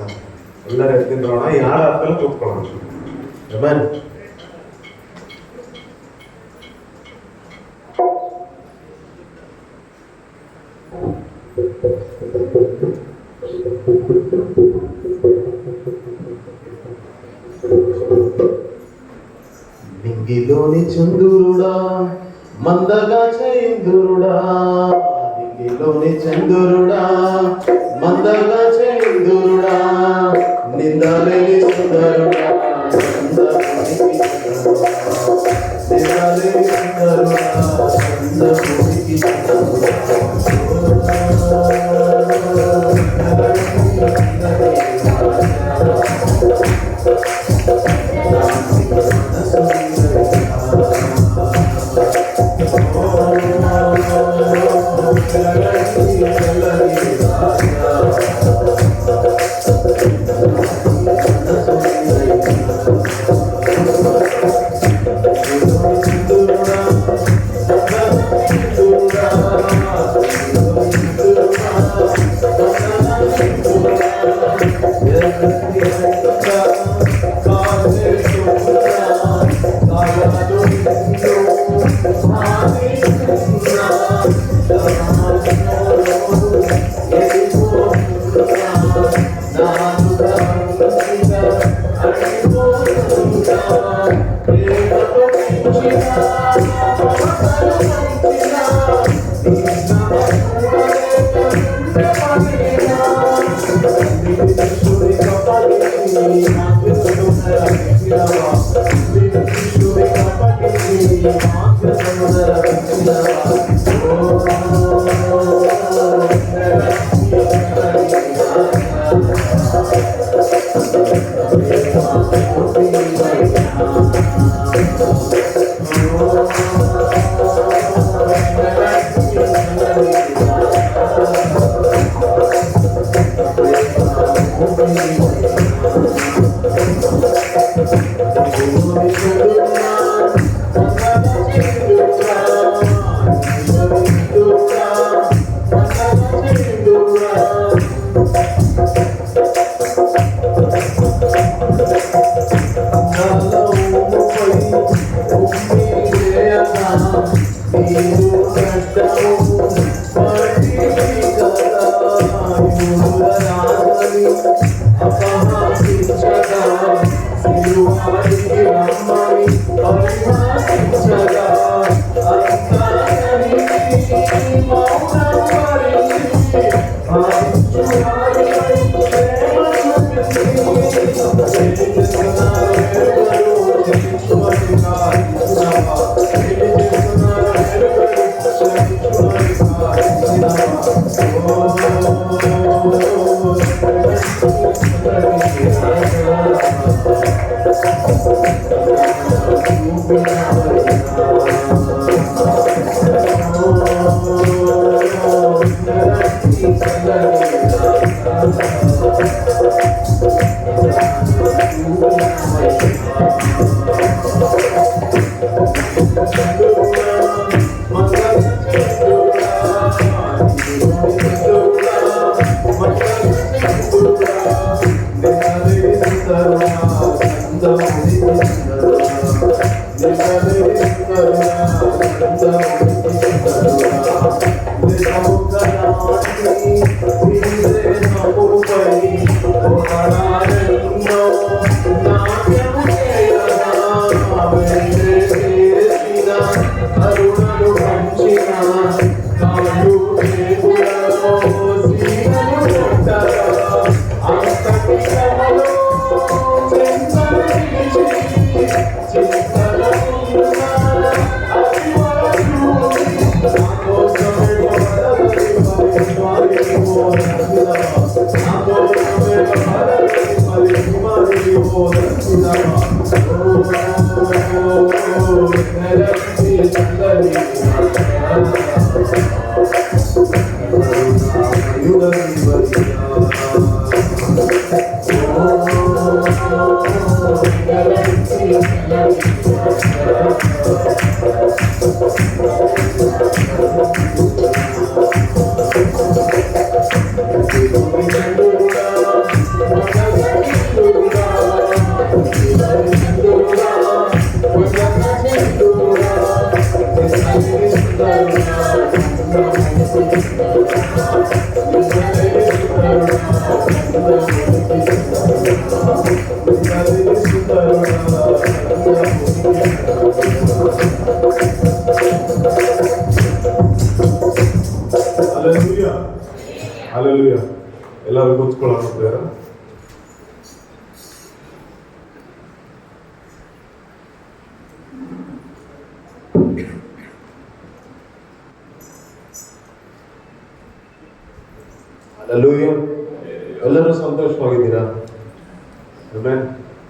Sir. ಎಲ್ಲರೂ ಎತ್ತಿದ್ರೋಣ, ಯಾರು ಹತ್ತಲ್ಲ ಕೂತ್ಕೊಳ್ಳೋಣ. ಬನ್ನಿ. నింగిలోని చంద్రుడా మందగా చంద్రుడా, నింగిలోని చంద్రుడా మందగా చంద్రుడా, నిందలేని సుందరుడా నిందలేని సుందరుడా చంద్రభూమికి ಕೂತ್ಕೊಳ್ಳೋಣ. ಹಲ್ಲೆಲೂಯಾ. ಎಲ್ಲರೂ ಸಂತೋಷವಾಗಿದ್ದೀರಾ? ಆಮೆನ್.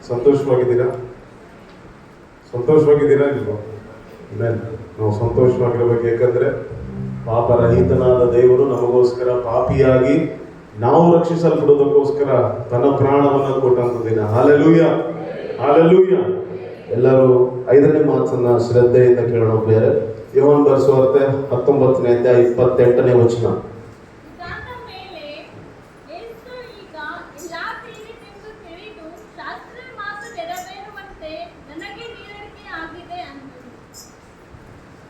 ಸಂತೋಷವಾಗಿದ್ದೀರಾ? ಸಂತೋಷವಾಗಿದ್ದೀರಾ ಇಲ್ವಾ? ಆಮೆನ್. ನಾವು ಸಂತೋಷವಾಗಿರಬೇಕು. ಯಾಕಂದ್ರೆ ಪಾಪರಹಿತನಾದ ದೇವರು ನಮಗೋಸ್ಕರ ಪಾಪಿಯಾಗಿ ನಾವು ರಕ್ಷಿಸಲ್ಪಡೋದಕ್ಕೋಸ್ಕರ ತನ್ನ ಪ್ರಾಣವನ್ನು ಕೊಟ್ಟಂತ ದಿನ. Hallelujah, hallelujah. ಎಲ್ಲರೂ 5ನೇ ಮಾತನ್ನ ಶ್ರದ್ಧೆಯಿಂದ ಕೇಳೋಣ. ಬೇರೆ ಯೋಹಾನ ಬರೆಸುವಾರ್ತೆ 19ನೇ ಅಧ್ಯಾಯ 28ನೇ ವಚನ.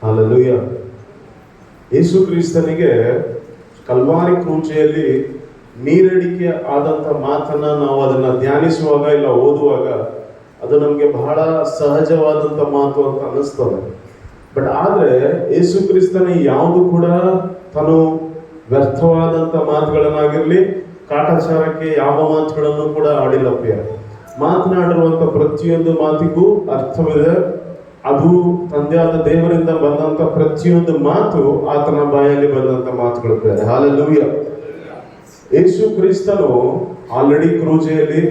ಹಲ್ಲೆಲೂಯಾ. ಯೇಸು ಕ್ರಿಸ್ತನಿಗೆ ಕಲ್ವಾರಿ ಕ್ರೂಜೆಯಲ್ಲಿ ನೀರಡಿಕೆ ಆದಂತ ಮಾತನ್ನ ನಾವು ಅದನ್ನ ಧ್ಯಾನಿಸುವಾಗ ಇಲ್ಲ ಓದುವಾಗ ಅದು ನಮ್ಗೆ ಬಹಳ ಸಹಜವಾದಂತ ಮಾತು ಅಂತ ಅನಿಸ್ತದೆ. ಬಟ್ ಆದ್ರೆ ಯೇಸು ಕ್ರಿಸ್ತನ ಯಾವುದು ಕೂಡ ತಾನು ವ್ಯರ್ಥವಾದಂತ ಮಾತುಗಳನ್ನಾಗಿರ್ಲಿ, ಕಾಟಾಚಾರಕ್ಕೆ ಯಾವ ಮಾತುಗಳನ್ನು ಕೂಡ ಆಡಿಲ್ಲ. ಪ್ರಿಯ, ಮಾತನಾಡಿರುವಂತ ಪ್ರತಿಯೊಂದು ಮಾತಿಗೂ ಅರ್ಥವಿದೆ. ಅದು ತಂದೆಯಾದ ದೇವರಿಂದ ಬಂದಂತ ಪ್ರತಿಯೊಂದು ಮಾತು ಆತನ ಬಾಯಲ್ಲಿ ಬಂದಂತ ಮಾತುಗಳು. ಬೇರೆ ಹಲ್ಲೆಲೂಯಾ. ಯೇಸು ಕ್ರಿಸ್ತನು ಆಲ್ರೆಡಿ ಕ್ರೂಜೆಯಲ್ಲಿ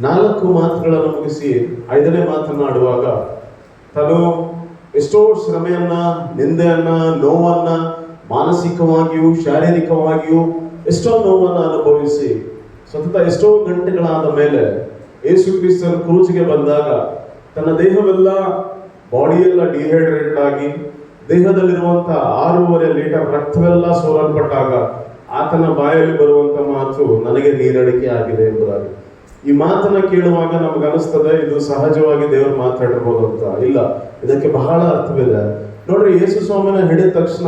4 ಮಾತುಗಳನ್ನು ಮುಗಿಸಿ 5ನೇ ಮಾತನಾಡುವಾಗ ತಾನು ಎಷ್ಟೋ ಶ್ರಮೆಯನ್ನ, ನಿಂದೆಯನ್ನ, ನೋವನ್ನ, ಮಾನಸಿಕವಾಗಿಯೂ ಶಾರೀರಿಕವಾಗಿಯೂ ಎಷ್ಟೋ ನೋವನ್ನ ಅನುಭವಿಸಿ ಸತತ ಎಷ್ಟೋ ಗಂಟೆಗಳಾದ ಮೇಲೆ ಯೇಸು ಕ್ರಿಸ್ತನು ಕ್ರೂಜಿಗೆ ಬಂದಾಗ ತನ್ನ ದೇಹವೆಲ್ಲ, ಬಾಡಿಯೆಲ್ಲ ಡಿಹೈಡ್ರೇಟೆಡ್ ಆಗಿ ದೇಹದಲ್ಲಿರುವಂತ 6.5 ಲೀಟರ್ ರಕ್ತವೆಲ್ಲ ಸೋರಲ್ಪಟ್ಟಾಗ ಆತನ ಬಾಯಲ್ಲಿ ಬರುವಂತ ಮಾತು ನನಗೆ ನೀರಡಿಕೆ ಆಗಿದೆ ಎಂಬುದಾಗಿ. ಈ ಮಾತನ್ನ ಕೇಳುವಾಗ ನಮ್ಗೆ ಅನಿಸ್ತದೆ ಇದು ಸಹಜವಾಗಿ ದೇವರು ಮಾತಾಡಿರ್ಬೋದು ಅಂತ. ಇಲ್ಲ, ಇದಕ್ಕೆ ಬಹಳ ಅರ್ಥವಿದೆ. ನೋಡ್ರಿ, ಯೇಸು ಸ್ವಾಮಿನ ಹಿಡಿದ ತಕ್ಷಣ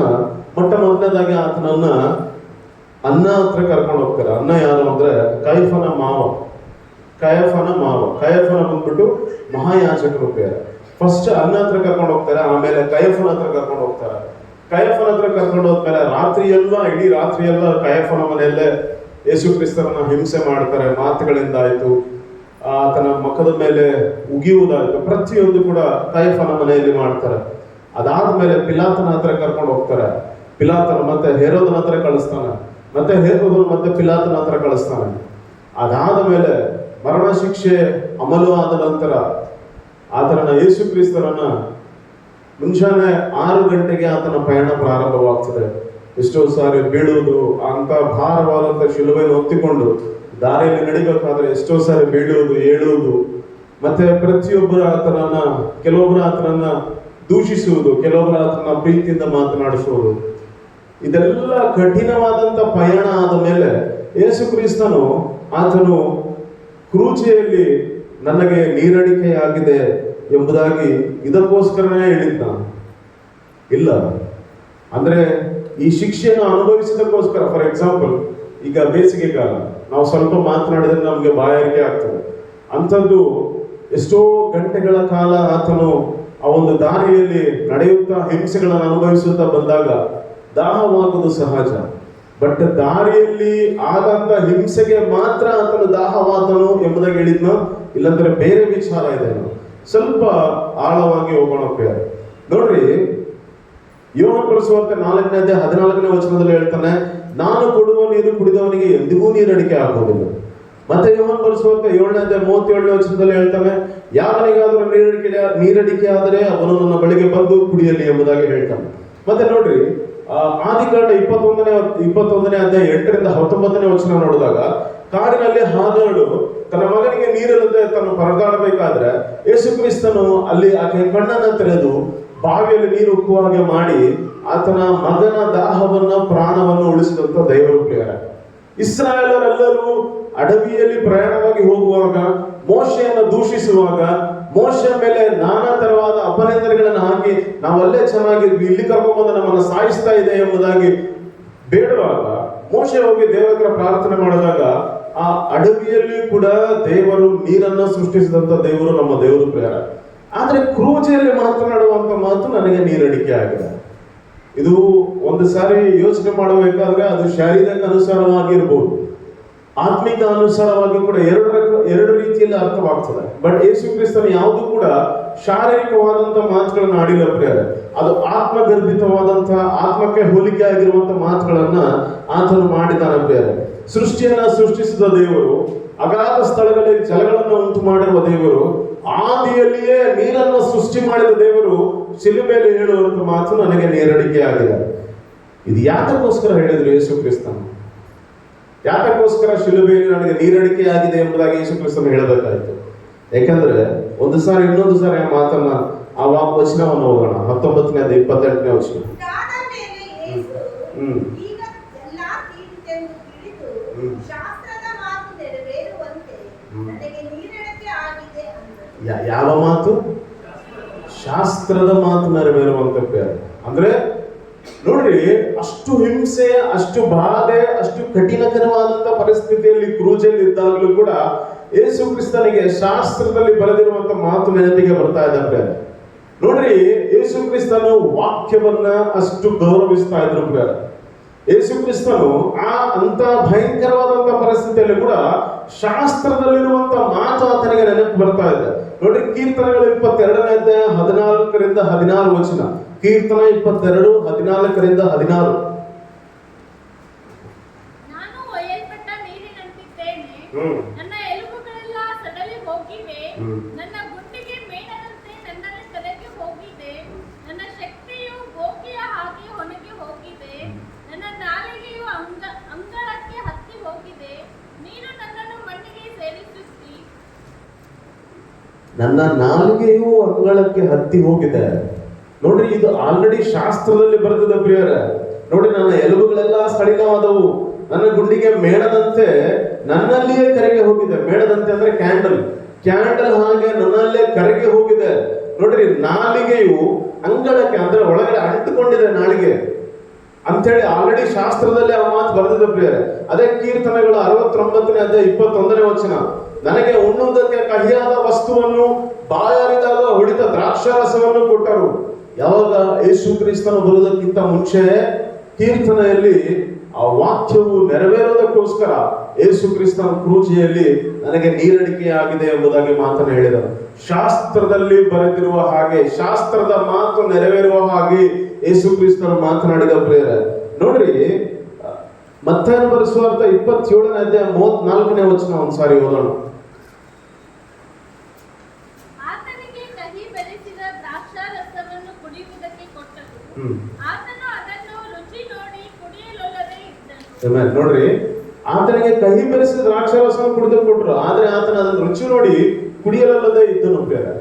ಮೊಟ್ಟ ಮೊದಲನೇದಾಗಿ ಆತನನ್ನ ಅನ್ನ ಹತ್ರ ಕರ್ಕೊಂಡು ಹೋಗ್ತಾರೆ. ಅನ್ನ ಯಾರು ಅಂದ್ರೆ ಕೈಫನ ಮಾವ. ಕಯಫನ ಬಂದ್ಬಿಟ್ಟು ಮಹಾಯಾಜಕರು. ಬೇರೆ ಫಸ್ಟ್ ಅನ್ನ ಹತ್ರ ಕರ್ಕೊಂಡು ಹೋಗ್ತಾರೆ, ಆಮೇಲೆ ಕಯಫನ ಹತ್ರ ಕರ್ಕೊಂಡು ಹೋಗ್ತಾರೆ. ಕಯಫನ ಹತ್ರ ಕರ್ಕೊಂಡು ಹೋದ್ಮೇಲೆ ಇಡೀ ರಾತ್ರಿ ಎಲ್ಲ ಕಯಫನ ಮನೆಯಲ್ಲೇ ಯೇಸು ಕ್ರಿಸ್ತರನ್ನ ಹಿಂಸೆ ಮಾಡ್ತಾರೆ. ಮಾತುಗಳಿಂದ ಆಯ್ತು, ಆತನ ಮುಖದ ಮೇಲೆ ಉಗಿಯುವುದಾಯ್ತು, ಪ್ರತಿಯೊಂದು ಕೂಡ ಕಯಫನ ಮನೆಯಲ್ಲಿ ಮಾಡ್ತಾರೆ. ಅದಾದ್ಮೇಲೆ ಪಿಲಾತನ ಹತ್ರ ಕರ್ಕೊಂಡು ಹೋಗ್ತಾರೆ. ಪಿಲಾತನ ಮತ್ತೆ ಹೆರೋದನ ಹತ್ರ ಕಳಿಸ್ತಾನೆ, ಮತ್ತೆ ಹೆರೋದನ ಮತ್ತೆ ಪಿಲಾತನ ಹತ್ರ ಕಳಿಸ್ತಾನೆ. ಅದಾದ ಮೇಲೆ ಮರಣ ಶಿಕ್ಷೆ ಅಮಲು ಆದ ನಂತರ ಆತನ ಯೇಸು ಕ್ರಿಸ್ತರನ್ನ ಮುಂಜಾನೆ 6 ಗಂಟೆಗೆ ಆತನ ಪಯಣ ಪ್ರಾರಂಭವಾಗ್ತದೆ. ಎಷ್ಟೋ ಸಾರಿ ಬೀಳುವುದು, ಅಂತ ಭಾರವಾದಂತ ಶಿಲುಬೆಯನ್ನು ಹೊತ್ತಿಕೊಂಡು ದಾರಿಯಲ್ಲಿ ನಡಿಬೇಕಾದ್ರೆ ಎಷ್ಟೋ ಸಾರಿ ಬೀಳುವುದು, ಏಳುವುದು, ಮತ್ತೆ ಕೆಲವೊಬ್ಬರ ಆತನನ್ನ ದೂಷಿಸುವುದು, ಕೆಲವೊಬ್ಬರ ಆತನ ಪ್ರೀತಿಯಿಂದ ಮಾತನಾಡಿಸುವುದು, ಇದೆಲ್ಲ ಕಠಿಣವಾದಂತ ಪಯಣ ಆದ ಮೇಲೆ ಯೇಸು ಕ್ರಿಸ್ತನು ಆತನು ಕ್ರೂಜೆಯಲ್ಲಿ ನನಗೆ ನೀರಡಿಕೆಯಾಗಿದೆ ಎಂಬುದಾಗಿ ಇದಕ್ಕೋಸ್ಕರನೇ ಹೇಳಿದ್ದ. ಇಲ್ಲ ಅಂದ್ರೆ ಈ ಶಿಕ್ಷೆಯನ್ನು ಅನುಭವಿಸಿದಕ್ಕೋಸ್ಕರ. ಫಾರ್ ಎಕ್ಸಾಂಪಲ್, ಈಗ ಬೇಸಿಗೆ ಕಾಲ, ನಾವು ಸ್ವಲ್ಪ ಮಾತನಾಡಿದ್ರೆ ನಮ್ಗೆ ಬಾಯಾರಿಕೆ ಆಗ್ತದೆ. ಅಂಥದ್ದು ಎಷ್ಟೋ ಗಂಟೆಗಳ ಕಾಲ ಆತನು ಆ ಒಂದು ದಾರಿಯಲ್ಲಿ ನಡೆಯುತ್ತಾ ಹಿಂಸೆಗಳನ್ನು ಅನುಭವಿಸುತ್ತಾ ಬಂದಾಗ ದಾಹವಾಗುವುದು ಸಹಜ. ಬಟ್ ದಾರಿಯಲ್ಲಿ ಆದಂತ ಹಿಂಸೆಗೆ ಮಾತ್ರ ಆತನು ದಾಹವಾದನು ಎಂಬುದಾಗಿ ಹೇಳಿದ್ನೋ, ಇಲ್ಲಾಂದ್ರೆ ಬೇರೆ ವಿಚಾರ ಇದೆ. ಸ್ವಲ್ಪ ಆಳವಾಗಿ ಹೋಗೋಣ. ನೋಡ್ರಿ, ಯೋಹಾನ ಬರೆಸುವಾರ್ತೆ 4ನೇ ಅಧ್ಯಾಯ 14ನೇ ವಚನದಲ್ಲಿ ಹೇಳ್ತಾನೆ, ನಾನು ಕೊಡುವ ನೀರು ಕುಡಿದವನಿಗೆ ಎಂದಿಗೂ ನೀರಡಿಕೆ ಆಗೋದಿಲ್ಲ. ಮತ್ತೆ ಯೋಹಾನ ಬರೆಸುವಾರ್ತೆ 7ನೇ ಅಧ್ಯಾಯ 37ನೇ ವಚನದಲ್ಲಿ ಹೇಳ್ತಾನೆ, ಯಾವನಿಗಾದರೂ ನೀರಡಿಕೆ ಆದರೆ ಅವನು ನನ್ನ ಬಳಿಗೆ ಬಂದು ಕುಡಿಯಲಿ ಎಂಬುದಾಗಿ ಹೇಳ್ತಾನೆ. ಮತ್ತೆ ನೋಡ್ರಿ, ಆದಿಕಾಂಡ 21ನೇ ಅಧ್ಯಾಯ 8ರಿಂದ 19ನೇ ವಚನ ನೋಡಿದಾಗ, ಕಾಡಿನಲ್ಲಿ ಹಾದೋಳು ತನ್ನ ಮಗನಿಗೆ ನೀರಿಲ್ಲದೆ ತನ್ನ ಪರದಾಡಬೇಕಾದ್ರೆ ಯೇಸು ಕ್ರಿಸ್ತನು ಅಲ್ಲಿ ಆಕೆ ಕಣ್ಣನ್ನ ತೆರೆದು ಬಾವಿಯಲ್ಲಿ ನೀರು ಉಕ್ಕುವ ಹಾಗೆ ಮಾಡಿ ಆತನ ಮಗನ ದಾಹವನ್ನ, ಪ್ರಾಣವನ್ನು ಉಳಿಸಿದಂತ ದೇವರು. ಪ್ರಿಯರ, ಇಸ್ರಾಯೇಲರೆಲ್ಲರೂ ಅಡವಿಯಲ್ಲಿ ಪ್ರಯಾಣವಾಗಿ ಹೋಗುವಾಗ, ಮೋಶೆಯನ್ನು ದೂಷಿಸುವಾಗ, ಮೋಶೆ ಮೇಲೆ ನಾನಾ ತರವಾದ ಅಪನಿಂದನೆಗಳನ್ನು ಹಾಕಿ ನಾವಲ್ಲೇ ಚೆನ್ನಾಗಿದ್ವಿ, ಇಲ್ಲಿ ಕರ್ಕೊಂಡ್ಬಂದು ನಮ್ಮನ್ನು ಸಾಯಿಸ್ತಾ ಇದೆ ಎಂಬುದಾಗಿ ಬೇಡುವಾಗ, ಮೋಶೆ ಹೋಗಿ ದೇವರ ಹತ್ರ ಪ್ರಾರ್ಥನೆ ಮಾಡಿದಾಗ ಆ ಅಡವಿಯಲ್ಲಿ ಕೂಡ ದೇವರು ನೀರನ್ನ ಸೃಷ್ಟಿಸಿದಂತ ದೇವರು ನಮ್ಮ ದೇವರು. ಪ್ರಿಯರ, ಆದ್ರೆ ಕ್ರೂಜೆಯಲ್ಲಿ ಮಾತನಾಡುವಂತ ಮಾತು ನನಗೆ ನೀರಡಿಕೆ ಆಗಿದೆ. ಇದು ಒಂದು ಸಾರಿ ಯೋಚನೆ ಮಾಡಬೇಕಾದ್ರೆ ಅದು ಶಾರೀರಿಕ ಅನುಸಾರವಾಗಿರ್ಬೋದು. ಆತ್ಮಿಕ ಅನುಸಾರವಾಗಿ ಕೂಡ ಎರಡು ರೀತಿಯಲ್ಲಿ ಅರ್ಥವಾಗ್ತದೆ. ಬಟ್ ಯೇಸು ಕ್ರಿಸ್ತನು ಯಾವುದು ಕೂಡ ಶಾರೀರಿಕವಾದಂತಹ ಮಾತುಗಳನ್ನ ಆಡಿಲ್ಲ ಪ್ರಿಯರೇ. ಅದು ಆತ್ಮಗರ್ಭಿತವಾದಂತಹ, ಆತ್ಮಕ್ಕೆ ಹೋಲಿಕೆ ಆಗಿರುವಂತಹ ಮಾತುಗಳನ್ನ ಆತನು ಮಾಡಿದ್ದಾನೆ ಪ್ರಿಯರೇ. ಸೃಷ್ಟಿಯನ್ನ ಸೃಷ್ಟಿಸಿದ ದೇವರು, ಅಗಾಧ ಸ್ಥಳಗಳಲ್ಲಿ ಜಲಗಳನ್ನು ಉಂಟು ಮಾಡಿರುವ ದೇವರು, ಆದಿಯಲ್ಲಿಯೇ ನೀರನ್ನು ಸೃಷ್ಟಿ ಮಾಡಿದ ದೇವರು ಶಿಲುಬೆಯಲ್ಲಿ ಹೇಳುವಂತ ಮಾತು ನನಗೆ ನೀರಡಿಕೆ ಆಗಿದೆ. ಇದು ಯಾತಕ್ಕೋಸ್ಕರ ಹೇಳಿದ್ರು ಯೇಸು ಕ್ರಿಸ್ತನು? ಯಾತಕ್ಕೋಸ್ಕರ ಶಿಲುಬೆಯಲ್ಲಿ ನನಗೆ ನೀರಡಿಕೆ ಆಗಿದೆ ಎಂಬುದಾಗಿ ಯೇಸು ಕ್ರಿಸ್ತನು ಹೇಳಬೇಕಾಯಿತು? ಯಾಕಂದ್ರೆ ಒಂದು ಸಾರಿ ಇನ್ನೊಂದು ಸಾರಿ ಆ ಮಾತನ್ನ, ಆ ವಚನವನ್ನು ಹೋಗೋಣ. 19ನೇ 28ನೇ ವಚನ. ಯಾವ ಮಾತು? ಶಾಸ್ತ್ರದ ಮಾತು ನೆರವೇರುವಂತ ಪ್ರಿಯರೇ. ಅಂದ್ರೆ ನೋಡ್ರಿ, ಅಷ್ಟು ಹಿಂಸೆ, ಅಷ್ಟು ಬಾಧೆ, ಅಷ್ಟು ಕಠಿಣಕರವಾದಂತ ಪರಿಸ್ಥಿತಿಯಲ್ಲಿ ಕ್ರೂಜಲ್ಲಿ ಇದ್ದಾಗಲೂ ಕೂಡ ಯೇಸು ಕ್ರಿಸ್ತನಿಗೆ ಶಾಸ್ತ್ರದಲ್ಲಿ ಬರೆದಿರುವಂತ ಮಾತು ನೆನಪಿಗೆ ಬರ್ತಾ ಇದ್ದಾರೆ. ನೋಡ್ರಿ, ಯೇಸು ಕ್ರಿಸ್ತನು ವಾಕ್ಯವನ್ನ ಅಷ್ಟು ಗೌರವಿಸ್ತಾ ಇದ್ರು ಪ್ರಿಯರೇ. ಯೇಸು ಕ್ರಿಸ್ತನು ಅಂತ ಭಯಂಕರವಾದಂತ ಪರಿಸ್ಥಿತಿಯಲ್ಲಿ ಕೂಡ ಶಾಸ್ತ್ರದಲ್ಲಿರುವಂತ ಮಾತು ಆತನಿಗೆ ನೆನಪು ಬರ್ತಾ ಇದೆ. ನೋಡ್ರಿ, ಕೀರ್ತನೆಗಳು 22ನೇ ಅಧ್ಯಾಯ 14ರಿಂದ 16 ವಚನ. ಕೀರ್ತನ 22, 14ರಿಂದ 16. ನಾನು ಒಯ್ಯಲ್ಪಟ್ಟ ನೀರಿನಂತಿದ್ದೇನೆ, ನನ್ನ ಎಲುಬುಗಳೆಲ್ಲ ಸಡಲಿ ಹೋಗಿವೆ, ನನ್ನ ಗುಂಡಿಗೆ ಮೇಣದಂತೆ ನನ್ನಲ್ಲಿ ಕರಗಿ ಹೋಗಿದೆ, ನನ್ನ ಶಕ್ತಿಯು ಗೋಕಿಯ ಹಾಗೆ ಒಣಗಿ ಹೋಗಿದೆ, ನನ್ನ ನಾಲಿಗೆಯು ಅಂಗಳಕ್ಕೆ ಹತ್ತಿ ಹೋಗಿದೆ, ನೀನು ನನ್ನನ್ನು ಮಣ್ಣಿಗೆ ಸೇರಿಸುತ್ತಿ. ನನ್ನ ನಾಲಿಗೆಯು ಅಂಗಳಕ್ಕೆ ಹತ್ತಿ ಹೋಗಿದೆ. ನೋಡ್ರಿ, ಇದು ಆಲ್ರೆಡಿ ಶಾಸ್ತ್ರದಲ್ಲಿ ಬರೆದಿದೆ ಪ್ರಿಯರೇ. ನೋಡಿ, ನನ್ನ ಎಲುಬುಗಳೆಲ್ಲ ಸಡಿಲವಾದವು, ನನ್ನ ಗುಂಡಿಗೆ ಮೇಣದಂತೆ ನನ್ನಲ್ಲಿಯೇ ಕರಗಿ ಹೋಗಿದೆ. ಮೇಣದಂತೆ ಅಂದ್ರೆ ಕ್ಯಾಂಡಲ್ ಹಾಗೆ ನನ್ನಲ್ಲೇ ಕರಗಿ ಹೋಗಿದೆ. ನೋಡ್ರಿ, ನಾಲಿಗೆಯು ಅಂಗಳಕ್ಕೆ ಅಂದ್ರೆ ಒಳಗಡೆ ಅಂಟುಕೊಂಡಿದೆ ನಾಲಿಗೆ ಅಂತೇಳಿ ಆಲ್ರೆಡಿ ಶಾಸ್ತ್ರದಲ್ಲಿ ಆ ಮಾತು ಬರೆದಿದೆ ಪ್ರಿಯರೇ. ಅದೇ ಕೀರ್ತನೆಗಳು 69ನೇ ಅಧ್ಯಾಯ 21ನೇ ವಚನ. ನನಗೆ ಉಣ್ಣುವುದಕ್ಕೆ ಕಹಿಯಾದ ವಸ್ತುವನ್ನು, ಬಾಯಾರಿದಾಗ ಹೊಡಿತ ದ್ರಾಕ್ಷಾರಸವನ್ನು ಕೊಟ್ಟರು. ಯಾವಾಗ? ಯೇಸು ಕ್ರಿಸ್ತನು ಬರುವುದಕ್ಕಿಂತ ಮುಂಚೆ ಕೀರ್ತನೆಯಲ್ಲಿ ಆ ವಾಕ್ಯವು ನೆರವೇರೋದಕ್ಕೋಸ್ಕರ ಯೇಸು ಕ್ರಿಸ್ತನ ಕ್ರೂಜಿಯಲ್ಲಿ ನನಗೆ ನೀರಡಿಕೆ ಆಗಿದೆ ಎಂಬುದಾಗಿ ಮಾತನ್ನು ಹೇಳಿದರು. ಶಾಸ್ತ್ರದಲ್ಲಿ ಬರೆದಿರುವ ಹಾಗೆ, ಶಾಸ್ತ್ರದ ಮಾತು ನೆರವೇರುವ ಹಾಗೆ ಯೇಸು ಕ್ರಿಸ್ತನು ಮಾತನಾಡಿದ ಪ್ರಿಯರೇ. ನೋಡ್ರಿ, ಮತ್ತಾಯನ ಬರೆಸುವಾರ್ಥ 27ನೇ ಅಧ್ಯಾಯ 34ನೇ ವಚನ ಒಂದ್ಸಾರಿ ಓದೋಣ. ಆತನಿಗೆ ಕಹಿ ಬೆರೆಸಿದ ದ್ರಾಕ್ಷಾರಸವನ್ನು ಕುಡಿಯುವುದಕ್ಕೆ ಕೊಟ್ಟರು, ಆತನು ಅದನ್ನು ರುಚಿ ನೋಡಿ ಕುಡಿಯಲೊಲ್ಲದೆ ಇದ್ದನು. ನೋಡ್ರಿ, ಆತನಿಗೆ ಕಹಿ ಬೆರೆಸಿದ ದ್ರಾಕ್ಷಾರಸವನ್ನು ಕುಡಿದಕ್ಕೆ ಕೊಟ್ಟರು, ಆದ್ರೆ ಆತನ ಅದನ್ನು ರುಚಿ ನೋಡಿ ಕುಡಿಯಲೊಲ್ಲದೆ ಇದ್ದನು ಪ್ರಿಯರೇ.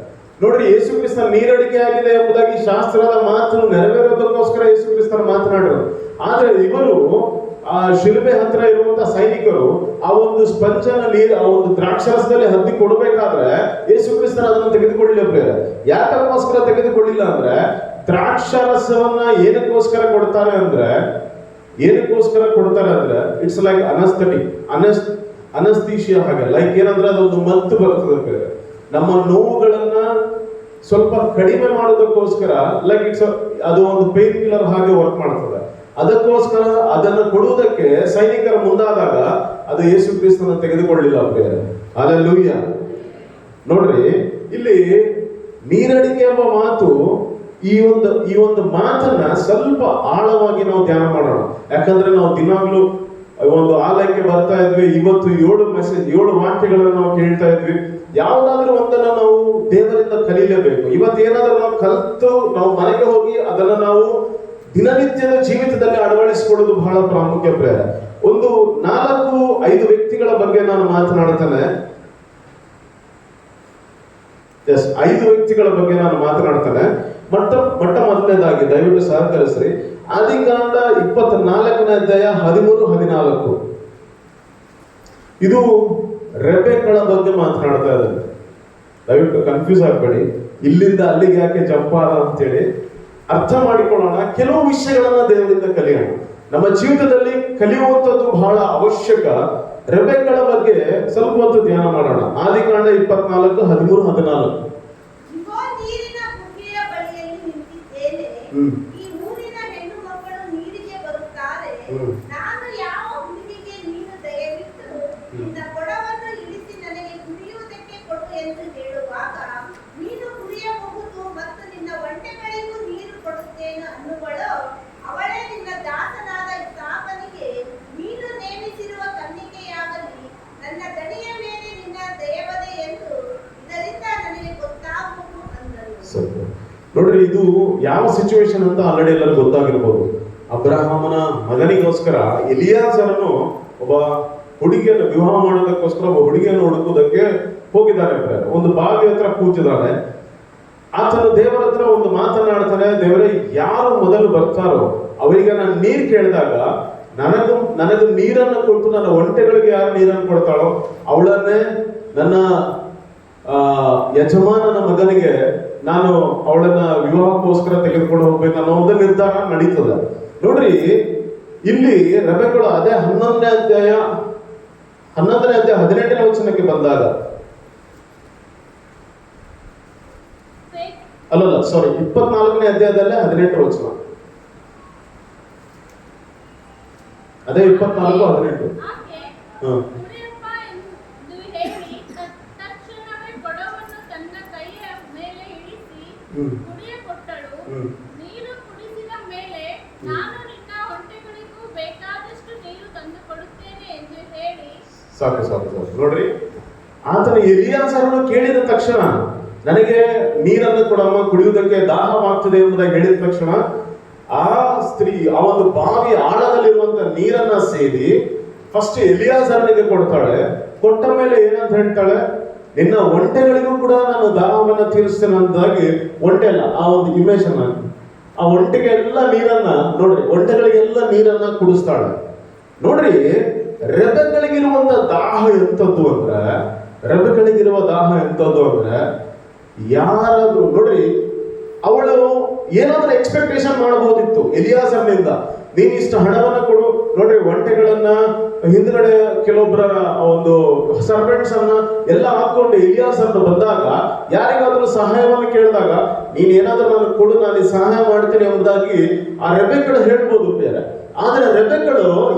ನೋಡ್ರಿ, ಯೇಸು ಕ್ರಿಸ್ತನ ನೀರಡಿಕೆ ಆಗಿದೆ ಎಂಬುದಾಗಿ ಶಾಸ್ತ್ರದ ಮಾತು ನೆರವೇರೋದಕ್ಕೋಸ್ಕರ ಯೇಸು ಕ್ರಿಸ್ತನ ಮಾತನಾಡರು. ಆದ್ರೆ ಇವರು ಆ ಶಿಲುಬೆ ಹತ್ರ ಇರುವಂತಹ ಸೈನಿಕರು ಆ ಒಂದು ಸ್ಪಂಜನ ನೀರು, ಆ ಒಂದು ದ್ರಾಕ್ಷರಸದಲ್ಲಿ ಹದ್ದಿ ಕೊಡಬೇಕಾದ್ರೆ ಯೇಸು ಕ್ರಿಸ್ತನ ಅದನ್ನು ತೆಗೆದುಕೊಳ್ಳಿಲ್ಲ ಪ್ರಿಯರೇ. ಯಾಕಕ್ಕೋಸ್ಕರ ತೆಗೆದುಕೊಳ್ಳಿಲ್ಲ ಅಂದ್ರೆ, ದ್ರಾಕ್ಷರಸವನ್ನ ಏನಕ್ಕೋಸ್ಕರ ಕೊಡ್ತಾರೆ ಅಂದ್ರೆ ಇಟ್ಸ್ ಲೈಕ್ ಅನಸ್ಥೀಶಿಯಾ ಹಾಗೆ. ಲೈಕ್ ಏನಂದ್ರೆ ಅದೊಂದು ಮತ್ತು ಬರ್ತದೆ ಪ್ರಿಯರೇ. ನಮ್ಮ ನೋವುಗಳನ್ನ ಸ್ವಲ್ಪ ಕಡಿಮೆ ಮಾಡೋದಕ್ಕೋಸ್ಕರ, ಲೈಕ್ ಅದು ಒಂದು ಪೇನ್ ಕಿಲ್ಲರ್ ಹಾಗೆ ವರ್ಕ್ ಮಾಡ್ತದೆ. ಅದಕ್ಕೋಸ್ಕರ ಅದನ್ನು ಕೊಡುವುದಕ್ಕೆ ಸೈನಿಕರ ಮುಂದಾದಾಗ ಅದು ಯೇಸು ಕ್ರಿಸ್ತನ ತೆಗೆದುಕೊಳ್ಳಿಲ್ಲ ಪ್ರಿಯರೇ. ಹಲ್ಲೆಲೂಯ. ನೋಡ್ರಿ, ಇಲ್ಲಿ ನೀರಡಿಕೆ ಎಂಬ ಮಾತು, ಈ ಒಂದು ಮಾತನ್ನ ಸ್ವಲ್ಪ ಆಳವಾಗಿ ನಾವು ಧ್ಯಾನ ಮಾಡೋಣ. ಯಾಕಂದ್ರೆ ನಾವು ದಿನಾಗ್ಲೂ ಒಂದು ಆಲಯಕ್ಕೆ ಬರ್ತಾ ಇದ್ವಿ. ಇವತ್ತು 7 ವಾಕ್ಯಗಳನ್ನು ನಾವು ಕೇಳ್ತಾ ಇದ್ವಿ. ಯಾವುದಾದ್ರೂ ಒಂದನ್ನು ನಾವು ದೇವರಿಂದ ಕಲೀಲೇಬೇಕು. ಇವತ್ತು ಏನಾದ್ರೂ ನಾವು ಕಲಿತು ನಾವು ಮನೆಗೆ ಹೋಗಿ ಅದನ್ನ ನಾವು ದಿನನಿತ್ಯದ ಜೀವಿತದಲ್ಲಿ ಅಳವಡಿಸಿಕೊಳ್ಳೋದು ಬಹಳ ಪ್ರಾಮುಖ್ಯ ಪ್ರಿಯರೇ. ಒಂದು 4-5 ವ್ಯಕ್ತಿಗಳ ಬಗ್ಗೆ ನಾನು ಮಾತನಾಡ್ತೇನೆ. 5 ವ್ಯಕ್ತಿಗಳ ಬಗ್ಗೆ ನಾನು ಮಾತನಾಡ್ತೇನೆ. ಮೊಟ್ಟ ಮೊದಲನೇದಾಗಿ ದಯವಿಟ್ಟು ಸಹಕರಿಸ್ರಿ. ಆದಿಕಾಂಡ 24ನೇ ಅಧ್ಯಾಯ 13-14. ಇದು ರೆಬೆಕ್ಕಳ ಬಗ್ಗೆ ಮಾತನಾಡ್ತಾ ಇದ್ದಾರೆ. ದಯವಿಟ್ಟು ಕನ್ಫ್ಯೂಸ್ ಆಗ್ಬೇಡಿ, ಇಲ್ಲಿಂದ ಅಲ್ಲಿಗೆ ಯಾಕೆ ಜಂಪ್ ಆದ ಅಂತೇಳಿ ಅರ್ಥ ಮಾಡಿಕೊಳ್ಳೋಣ. ಕೆಲವು ವಿಷಯಗಳನ್ನ ದೇವರಿಂದ ಕಲಿಯೋಣ. ನಮ್ಮ ಜೀವಿತದಲ್ಲಿ ಕಲಿಯುವಂಥದ್ದು ಬಹಳ ಅವಶ್ಯಕ. ರೆಬೆಕ್ಕಳ ಬಗ್ಗೆ ಸ್ವಲ್ಪ ಹೊತ್ತು ಧ್ಯಾನ ಮಾಡೋಣ. ಆದಿಕಾಂಡ 24:13-14. ಈ ಊರಿನ ಹೆಣ್ಣು ಮಕ್ಕಳು ನೀರಿಗೆ ಬರುತ್ತಾರೆ, ನಾನು ಯಾವ ಹುಡುಗಿಗೆ ನೀನು ದಯವಿಟ್ಟು ನಿನ್ನ ಕೊಡವನ್ನು ಇಳಿಸಿ ನನಗೆ ಕುಡಿಯುವುದಕ್ಕೆ ಕೊಡು ಎಂದು ಹೇಳುವಾಗ ನೀನು ಕುಡಿಯಬಹುದು ಮತ್ತು ನಿನ್ನ ಒಂಟೆಗಳಿಗೂ ನೀರು ಕೊಡುತ್ತೇನೆ ಅನ್ನುವಳು. ಅವಳೇ ನಿನ್ನ ದಾಸನಾದ ಇಸಾಕನಿಗೆ ನೀನು ನೇಮಿಸಿರುವ ಕನ್ನಿಕೆಯಾಗಲಿ. ನನ್ನ ದಣಿಯ ಮೇಲೆ ನಿನ್ನ ದಯವದೆ ಎಂದು ಇದರಿಂದ ನನಗೆ ಗೊತ್ತಾಗುವುದು ಅಂದಳು. ನೋಡ್ರಿ, ಇದು ಯಾವ ಸಿಚುವೇಶನ್ ಅಂತ ಆಲ್ರೆಡಿ ಎಲ್ಲರಿಗೂ ಗೊತ್ತಾಗಿರ್ಬೋದು. ಅಬ್ರಹಾಮನ ಮಗನಿಗೋಸ್ಕರ ಎಲಿಯಾಜರನು ಒಬ್ಬ ಹುಡುಗಿಯನ್ನು ವಿವಾಹ ಮಾಡೋದಕ್ಕೋಸ್ಕರ ಒಬ್ಬ ಹುಡುಗಿಯನ್ನು ಹುಡುಕುವುದಕ್ಕೆ ಹೋಗಿದ್ದಾನೆ. ಒಂದು ಬಾವಿ ಹತ್ರ ಕೂತಿದ್ದಾನೆ. ಆತನು ದೇವರ ಹತ್ರ ಒಂದು ಮಾತನಾಡ್ತಾನೆ, ದೇವರೇ, ಯಾರು ಮೊದಲು ಬರ್ತಾರೋ ಅವರಿಗೆ ನಾನು ನೀರು ಕೇಳಿದಾಗ ನನಗೂ ನೀರನ್ನು ಕೊಟ್ಟು ನನ್ನ ಒಂಟೆಗಳಿಗೆ ಯಾರು ನೀರನ್ನು ಕೊಡ್ತಾಳೋ ಅವಳನ್ನೇ ನನ್ನ ಯಜಮಾನನ ಮಗನಿಗೆ ನಾನು ಅವಳನ್ನ ವಿವಾಹಕ್ಕೋಸ್ಕರ ತೆಗೆದುಕೊಂಡು ಹೋಗ್ಬೇಕು ಅನ್ನೋ ಒಂದು ನಿರ್ಧಾರ ನಡೀತದೆ. ನೋಡ್ರಿ, ಇಲ್ಲಿ ರೆಬೆಕ್ಕಳು ಅದೇ 11ನೇ ಅಧ್ಯಾಯ 18ನೇ ವಚನಕ್ಕೆ ಬಂದಾಗ, ಅಲ್ಲಲ್ಲ ಸಾರಿ 24ನೇ ಅಧ್ಯಾಯದಲ್ಲೇ 18 ವಚನ, ಅದೇ 24-18. ಕುಡಿಯಪ್ಪ ಎಂದು ಹೇಳಿ ತಕ್ಷಣವೇ ಕೊಡವನ್ನು ತನ್ನ ಕೈಯ ಮೇಲೆ ಇಳಿಸಿ ಕುಡಿಯ ಕೊಟ್ಟಳು. ನೀರು ಕುಡಿಸಿದ ಮೇಲೆ ನಾನು ನಿನ್ನ ಹೊಟ್ಟೆಗಳಿಗೂ ಬೇಕಾದಷ್ಟು ನೀರು ತಂದು ಕೊಡುತ್ತೇನೆ ಎಂದು ಹೇಳಿ. ಸಾಕು ನೋಡ್ರಿ, ಆತನ ಎಲಿಯಾಜರನು ಕೇಳಿದ ತಕ್ಷಣ ನನಗೆ ನೀರನ್ನು ಕೊಡಮ್ಮ, ಕುಡಿಯುವುದಕ್ಕೆ ದಾಹವಾಗ್ತದೆ ಎಂಬುದಾಗಿ ಹೇಳಿದ ತಕ್ಷಣ ಆ ಸ್ತ್ರೀ ಆ ಒಂದು ಬಾವಿ ಆಳದಲ್ಲಿರುವಂತ ನೀರನ್ನ ಸೇದಿ ಫಸ್ಟ್ ಎಲಿಯಾಜರನಿಗೆ ಕೊಡ್ತಾಳೆ. ಕೊಟ್ಟ ಮೇಲೆ ಏನಂತ ಹೇಳ್ತಾಳೆ, ನಿನ್ನ ಒಂಟೆಗಳಿಗೂ ಕೂಡ ನಾನು ದಾಹವನ್ನ ತೀರಿಸ್ತೇನೆ ಅಂತಾಗಿ, ಒಂಟೆ ಅಲ್ಲ, ಆ ಒಂದು ಇಮೇಜ್ ಅನ್ನ, ಆ ಒಂಟೆಗೆ ಎಲ್ಲ ನೀರನ್ನ ನೋಡ್ರಿ, ಒಂಟೆಗಳಿಗೆಲ್ಲ ನೀರನ್ನ ಕುಡಿಸ್ತಾಳೆ. ನೋಡ್ರಿ, ರೆಬೆಕ್ಕಳಿಗಿರುವಂತ ದಾಹ ಎಂತದ್ದು ಅಂದ್ರೆ, ರೆಬೆಕ್ಕಳಿಗಿರುವ ದಾಹ ಎಂತದ್ದು ಅಂದ್ರೆ, ಯಾರಾದ್ರೂ ನೋಡ್ರಿ, ಅವಳು ಏನಾದ್ರೂ ಎಕ್ಸ್ಪೆಕ್ಟೇಷನ್ ಮಾಡಬಹುದಿತ್ತು ಎಲಿಯಾಜರನಿಂದ, ನೀನ್ ಇಷ್ಟು ಹಣವನ್ನ ಕೊಡು. ನೋಡ್ರಿ, ಒಂಟೆಗಳನ್ನ ಹಿಂದ್ಗಡೆ ಕೆಲವೊಬ್ಬರ ಒಂದು ಸರ್ವೆಂಟ್ಸ್ ಅನ್ನ ಎಲ್ಲ ಹಾಕೊಂಡು ಎಲಿಯಾಜರನು ಬಂದಾಗ ಯಾರಿಗಾದ್ರೂ ಸಹಾಯವನ್ನು ಕೇಳಿದಾಗ ನೀನ್ ಏನಾದ್ರೂ ನನಗೆ ಕೊಡು, ನಾನು ಸಹಾಯ ಮಾಡ್ತೀನಿ ಎಂಬುದಾಗಿ ಆ ರೆಬೆಕ್ಕಳು ಹೇಳ್ಬೋದು ಬೇರೆ. ಆದ್ರೆ ರೆಬೆಕ್ಕಳು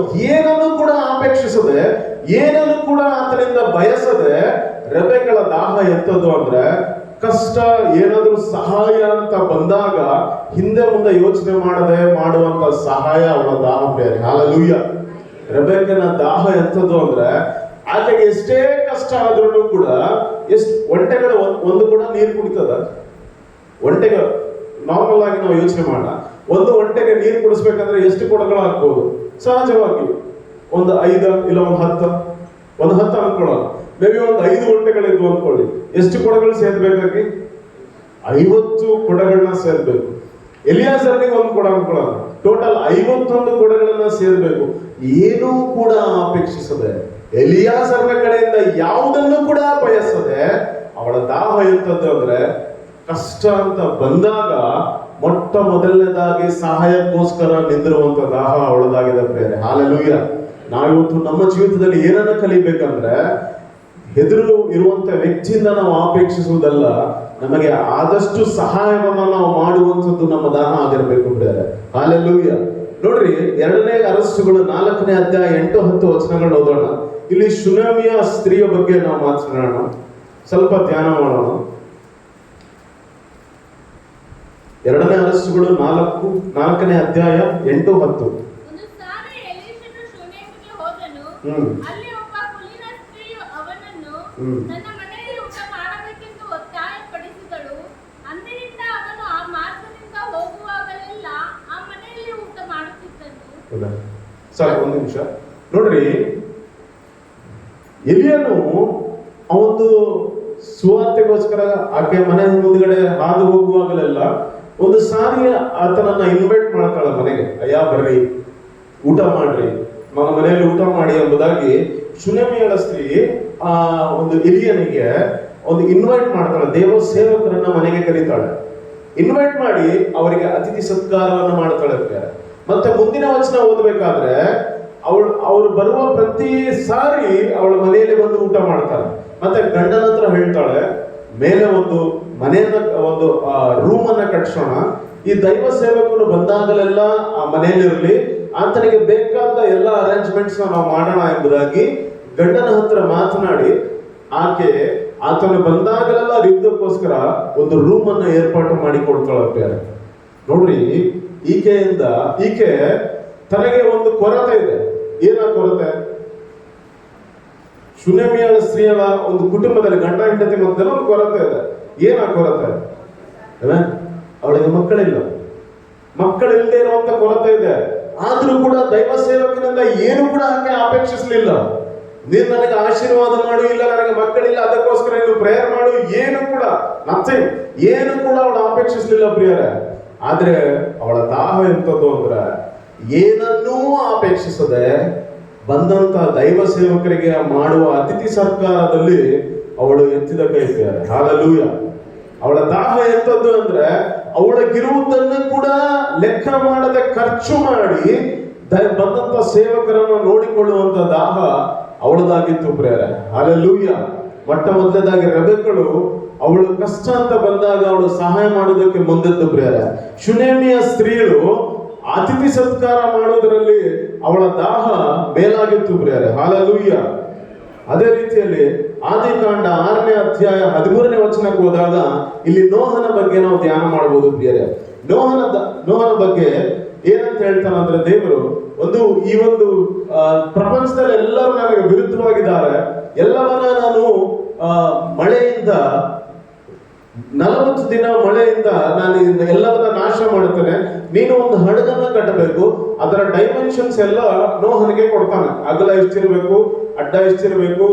ಏನನ್ನು ಕೂಡ ಅಪೇಕ್ಷಿಸದೆ, ಏನನ್ನು ಕೂಡ ಆತನಿಂದ ಬಯಸದೆ, ರೆಬೆಕ್ಕಳ ದಾಹ ಎಂತದ್ದು ಅಂದ್ರೆ, ಕಷ್ಟ ಏನಾದ್ರೂ ಸಹಾಯ ಅಂತ ಬಂದಾಗ ಹಿಂದೆ ಮುಂದೆ ಯೋಚನೆ ಮಾಡದೆ ಮಾಡುವಂತ ಸಹಾಯ ಅವಳ ದಾಹ ಬೇರೆ. ಹಲ್ಲೆಲೂಯಾ. ರೆಬೆಕ್ಕನ ದಾಹ ಎಂತದ್ದು ಅಂದ್ರೆ, ಆಕೆಗೆ ಎಷ್ಟೇ ಕಷ್ಟ ಆದ್ರೂ ಕೂಡ, ಎಷ್ಟು ಒಂಟೆಗಳು ಒಂದು ಕೂಡ ನೀರು ಕುಡಿತದ? ಒಂಟೆಗಳು ನಾರ್ಮಲ್ ಆಗಿ ನಾವು ಯೋಚನೆ ಮಾಡೋಣ, ಒಂದು ಒಂಟೆಗೆ ನೀರು ಕುಡಿಸ್ಬೇಕಂದ್ರೆ ಎಷ್ಟು ಕೊಡಗಳು ಹಾಕ್ಬೋದು? ಸಹಜವಾಗಿ ಒಂದು 5 ಇಲ್ಲ ಒಂದು 10 ಅನ್ಕೊಳ್ಳೋಣ. ಮೇ ಬಿ ಒಂದು 5 ಒಂಟೆಗಳಿದ್ವು ಅನ್ಕೊಳ್ಳಿ, ಎಷ್ಟು ಕೊಡಗಳು ಸೇರ್ಬೇಕಾಗಿ? 50 ಕೊಡಗಳನ್ನ ಸೇರ್ಬೇಕು. ಎಲಿಯಾಜರನಿಗೆ ಒಂದು ಕೊಡ ಅನ್ಕೊಳ್ಳೋಣ, ಟೋಟಲ್ 51 ಕೊಡಗಳನ್ನ ಸೇರ್ಬೇಕು. ಏನೂ ಕೂಡ ಅಪೇಕ್ಷಿಸದೆ, ಎಲಿಯಾಜರನ ಕಡೆಯಿಂದ ಯಾವುದನ್ನು ಕೂಡ ಬಯಸದೆ, ಅವಳ ದಾಹ ಎಂತದ್ದು ಅಂದ್ರೆ, ಕಷ್ಟ ಅಂತ ಬಂದಾಗ ಮೊಟ್ಟ ಮೊದಲನೇದಾಗಿ ಸಹಾಯಕ್ಕೋಸ್ಕರ ನಿಂದಿರುವಂತ ದಾಹ ಅವಳದಾಗಿದೆ ಬೇರೆ. ಹಲ್ಲೆಲೂಯಾ. ನಾವಿವತ್ತು ನಮ್ಮ ಜೀವಿತದಲ್ಲಿ ಏನನ್ನ ಕಲಿಬೇಕಂದ್ರೆ, ಎದುರು ಇರುವಂತ ವ್ಯಕ್ತಿಯಿಂದ ನಾವು ಅಪೇಕ್ಷಿಸುವುದಲ್ಲ, ನಮಗೆ ಆದಷ್ಟು ಸಹಾಯವನ್ನ ನಾವು ಮಾಡುವಂಥದ್ದು ನಮ್ಮ ದಾನ ಆಗಿರಬೇಕು ಬೇರೆ. ಹಲ್ಲೆಲೂಯಾ. ನೋಡ್ರಿ, 2ನೇ ಅರಸುಗಳು 4ನೇ ಅಧ್ಯಾಯ 8-10 ವಚನಗಳು ಓದೋಣ. ಇಲ್ಲಿ ಶುನೇಮಿಯ ಸ್ತ್ರೀಯ ಬಗ್ಗೆ ನಾವು ಮಾತನಾಡೋಣ, ಸ್ವಲ್ಪ ಧ್ಯಾನ ಮಾಡೋಣ. 2ನೇ ಅರಸುಗಳು 4ನೇ ಅಧ್ಯಾಯ 8-10. ಒಂದು ಸಾರಿ ಎಲೀಷನು ಶೂನೇಮಿಗೆ ಹೋದನು. ಅಲ್ಲಿ ಒಬ್ಬ ಕುಲೀನ ಸ್ತ್ರೀಯು ಅವನನ್ನು ತನ್ನ ಮನೆಯಲ್ಲಿ ಊಟ ಮಾಡಬೇಕೆಂದು ಒತ್ತಾಯಪಡಿಸಿದಳು. ಅಂದಿನಿಂದ ಅವನು ಆ ಮಾರ್ಗದಿಂದ ಹೋಗುವಾಗಲೆಲ್ಲ ಆ ಮನೆಯಲ್ಲಿ ಊಟ ಮಾಡುತ್ತಿದ್ದನು. ಸರಿ, ಒಂದು ನಿಮಿಷ ನೋಡ್ರಿ, ಎಲಿಯನು ಅವನು ಸುವಾರ್ತೆಗೋಸ್ಕರ ಆಕೆ ಮನೆ ಮುಂದ್ಗಡೆ ಹಾದು ಹೋಗುವಾಗಲೆಲ್ಲ ಒಂದು ಸಾರಿ ಆತನನ್ನ ಇನ್ವೈಟ್ ಮಾಡ್ತಾಳೆ ಮನೆಗೆ. ಅಯ್ಯ ಬರ್ರಿ, ಊಟ ಮಾಡ್ರಿ, ನನ್ನ ಮನೆಯಲ್ಲಿ ಊಟ ಮಾಡಿ ಎಂಬುದಾಗಿ ಶುನೇಮಿಯಳ ಸ್ತ್ರೀ ಆ ಒಂದು ಎಲಿಯನಿಗೆ ಒಂದು ಇನ್ವೈಟ್ ಮಾಡ್ತಾಳೆ. ದೇವ ಸೇವಕರನ್ನ ಮನೆಗೆ ಕರೀತಾಳೆ, ಇನ್ವೈಟ್ ಮಾಡಿ ಅವರಿಗೆ ಅತಿಥಿ ಸತ್ಕಾರವನ್ನು ಮಾಡ್ತಾಳೆ. ಮತ್ತೆ ಮುಂದಿನ ವಚನ ಓದಬೇಕಾದ್ರೆ ಅವ್ರು ಬರುವ ಪ್ರತಿ ಸಾರಿ ಅವಳ ಮನೆಯಲ್ಲಿ ಬಂದು ಊಟ ಮಾಡ್ತಾಳೆ. ಮತ್ತೆ ಗಂಡನ ಹತ್ರ ಹೇಳ್ತಾಳೆ, ಮೇಲೆ ಒಂದು ಮನೆಯನ್ನ ಒಂದು ರೂಮ್ ಅನ್ನ ಕಟ್ಸೋಣ, ಈ ದೈವ ಸೇವಕರು ಬಂದಾಗಲೆಲ್ಲ ಆ ಮನೆಯಲ್ಲಿರಲಿ, ಆತನಿಗೆ ಬೇಕಾದ ಎಲ್ಲ ಅರೇಂಜ್ಮೆಂಟ್ಸ್ ನಾವು ಮಾಡೋಣ ಎಂಬುದಾಗಿ ಗಂಡನ ಹತ್ರ ಮಾತನಾಡಿ ಆತನು ಬಂದಾಗಲೆಲ್ಲ ಇದ್ದಕ್ಕೋಸ್ಕರ ಒಂದು ರೂಮ್ ಅನ್ನ ಏರ್ಪಾಟು ಮಾಡಿ ಕೊಡ್ತಾಳೆ. ನೋಡ್ರಿ, ಈಕೆ ತನಗೆ ಒಂದು ಕೊರತೆ ಇದೆ. ಏನ ಕೊರತೆ? ಶುನೇಮಿಯಳ ಸ್ತ್ರೀಯಳ ಒಂದು ಕುಟುಂಬದಲ್ಲಿ ಗಂಡ ಹೆಂಡತಿ ಮಧ್ಯದಲ್ಲಿ ಒಂದು ಕೊರತೆ ಇದೆ. ಏನ ಕೊರತೆ? ಅವಳಿಗೆ ಮಕ್ಕಳಿಲ್ಲದೆ ಇರುವಂತ ಕೊರತೆ ಇದೆ. ಆದ್ರೂ ಕೂಡ ದೈವ ಸೇವಕನಿಂದ ಏನು ಕೂಡ ಆಕೆ ಅಪೇಕ್ಷಿಸಲಿಲ್ಲ. ನೀನು ನನಗೆ ಆಶೀರ್ವಾದ ಮಾಡು, ಇಲ್ಲ ನನಗೆ ಮಕ್ಕಳಿಲ್ಲ ಅದಕ್ಕೋಸ್ಕರ ನೀನು ಪ್ರೇಯರ್ ಮಾಡು, ಏನು ಕೂಡ ಏನು ಕೂಡ ಅವಳು ಅಪೇಕ್ಷಿಸಲಿಲ್ಲ ಪ್ರಿಯರೇ. ಆದ್ರೆ ಅವಳ ದಾಹ ಎಂತದ್ದು ಅಂದ್ರೆ ಏನನ್ನೂ ಅಪೇಕ್ಷಿಸದೆ ಬಂದಂತ ದೈವ ಸೇವಕರಿಗೆ ಮಾಡುವ ಅತಿಥಿ ಸರ್ಕಾರದಲ್ಲಿ ಅವಳು ಎತ್ತಿದ ಕೈ ಪ್ರಿಯರೇ. ಹಲ್ಲೆಲೂಯಾ. ಅವಳ ದಾಹ ಎಂತದ್ದು ಅಂದ್ರೆ ಅವಳಿಗಿರುವುದನ್ನು ಕೂಡ ಲೆಕ್ಕ ಮಾಡದೆ ಖರ್ಚು ಮಾಡಿ ಬಂದಂತ ಸೇವಕರನ್ನು ನೋಡಿಕೊಳ್ಳುವಂತ ದಾಹ ಅವಳದಾಗಿತ್ತು ಪ್ರೇರೆ. ಹಲ್ಲೆಲೂಯಾ. ಮೊಟ್ಟ ಮೊದಲದಾಗಿ ರೆಬೆಕ್ಕಳು ಅವಳು ಕಷ್ಟ ಅಂತ ಬಂದಾಗ ಅವಳು ಸಹಾಯ ಮಾಡೋದಕ್ಕೆ ಮುಂದೆದ್ದು ಪ್ರೇರೆ. ಶುನೇಮಿಯ ಸ್ತ್ರೀಗಳು ಅತಿಥಿ ಸತ್ಕಾರ ಮಾಡೋದ್ರಲ್ಲಿ ಅವಳ ದಾಹ ಮೇಲಾಗಿತ್ತು ಪ್ರೇರೆ. ಹಲ್ಲೆಲೂಯಾ. ಅದೇ ರೀತಿಯಲ್ಲಿ ಆದಿಕಾಂಡ 6ನೇ ಅಧ್ಯಾಯ 13ನೇ ವಚನಕ್ಕೆ ಹೋದಾಗ ಇಲ್ಲಿ ನೋಹನ ಬಗ್ಗೆ ನಾವು ಧ್ಯಾನ ಮಾಡಬಹುದು ಪ್ರಿಯರೇ. ನೋಹನ ಬಗ್ಗೆ ಏನಂತ ಹೇಳ್ತಾನೆ ಅಂದ್ರೆ, ದೇವರು ಈ ಒಂದು ಪ್ರಪಂಚದಲ್ಲಿ ಎಲ್ಲರೂ ನನಗೆ ವಿರುದ್ಧವಾಗಿದ್ದಾರೆ, ಎಲ್ಲವನ್ನ ನಾನು ಮಳೆಯಿಂದ 40 ದಿನ ಮಳೆಯಿಂದ ನಾನು ಎಲ್ಲವನ್ನ ನಾಶ ಮಾಡುತ್ತೇನೆ, ನೀನು ಒಂದು ಹಡಗನ್ನ ಕಟ್ಟಬೇಕು, ಅದರ ಡೈಮೆನ್ಷನ್ಸ್ ಎಲ್ಲ ನೋಹನಿಗೆ ಕೊಡ್ತಾನೆ. ಅಗಲ ಎಷ್ಟಿರಬೇಕು, ಅಡ್ಡ ಎಷ್ಟಿರಬೇಕು,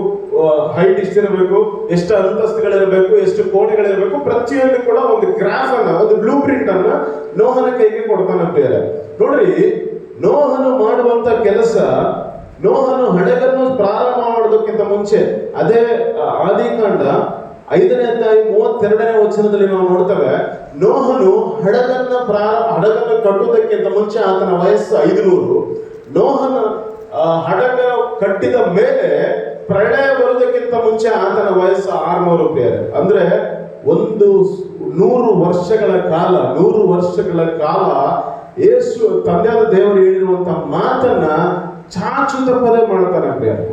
ಹೈಟ್ ಎಷ್ಟಿರಬೇಕು, ಎಷ್ಟು ಅಂತಸ್ತುಗಳಿರಬೇಕು, ಎಷ್ಟು ಕೋಣೆಗಳಿರಬೇಕು, ಪ್ರತಿಯೊಂದು ಕೂಡ ಒಂದು ಗ್ರಾಫ್ ಅನ್ನ, ಒಂದು ಬ್ಲೂ ಪ್ರಿಂಟ್ ಅನ್ನ ನೋಹನ ಕೈಗೆ ಕೊಡ್ತಾನೆ ಪ್ರಿಯರೇ. ನೋಡ್ರಿ, ನೋಹನು ಮಾಡುವಂತ ಕೆಲಸ, ನೋಹನು ಹಡಗನ್ನು ಪ್ರಾರಂಭ ಮಾಡೋದಕ್ಕಿಂತ ಮುಂಚೆ, ಅದೇ ಆದಿಕಾಂಡ 5ನೇ ಅಧ್ಯಾಯ 32ನೇ ವಚನದಲ್ಲಿ ನಾವು ನೋಡ್ತೇವೆ, ನೋಹನು ಹಡಗನ್ನು ಕಟ್ಟುವುದಕ್ಕಿಂತ ಮುಂಚೆ ಆತನ ವಯಸ್ಸು 500. ನೋಹನ ಹಡಗ ಕಟ್ಟಿದ ಮೇಲೆ ಪ್ರಳಯ ಬರುವುದಕ್ಕಿಂತ ಮುಂಚೆ ಆತನ ವಯಸ್ಸು 600 ಪ್ರಿಯರೇ. ಅಂದ್ರೆ 100 ವರ್ಷಗಳ ಕಾಲ ಯೇಸು ತಂದೆಯಾದ ದೇವರು ಹೇಳಿರುವಂತ ಮಾತನ್ನ ಚಾಚು ತಪ್ಪದೆ ಮಾಡ್ತಾನೆ ಪ್ರಿಯರೇ.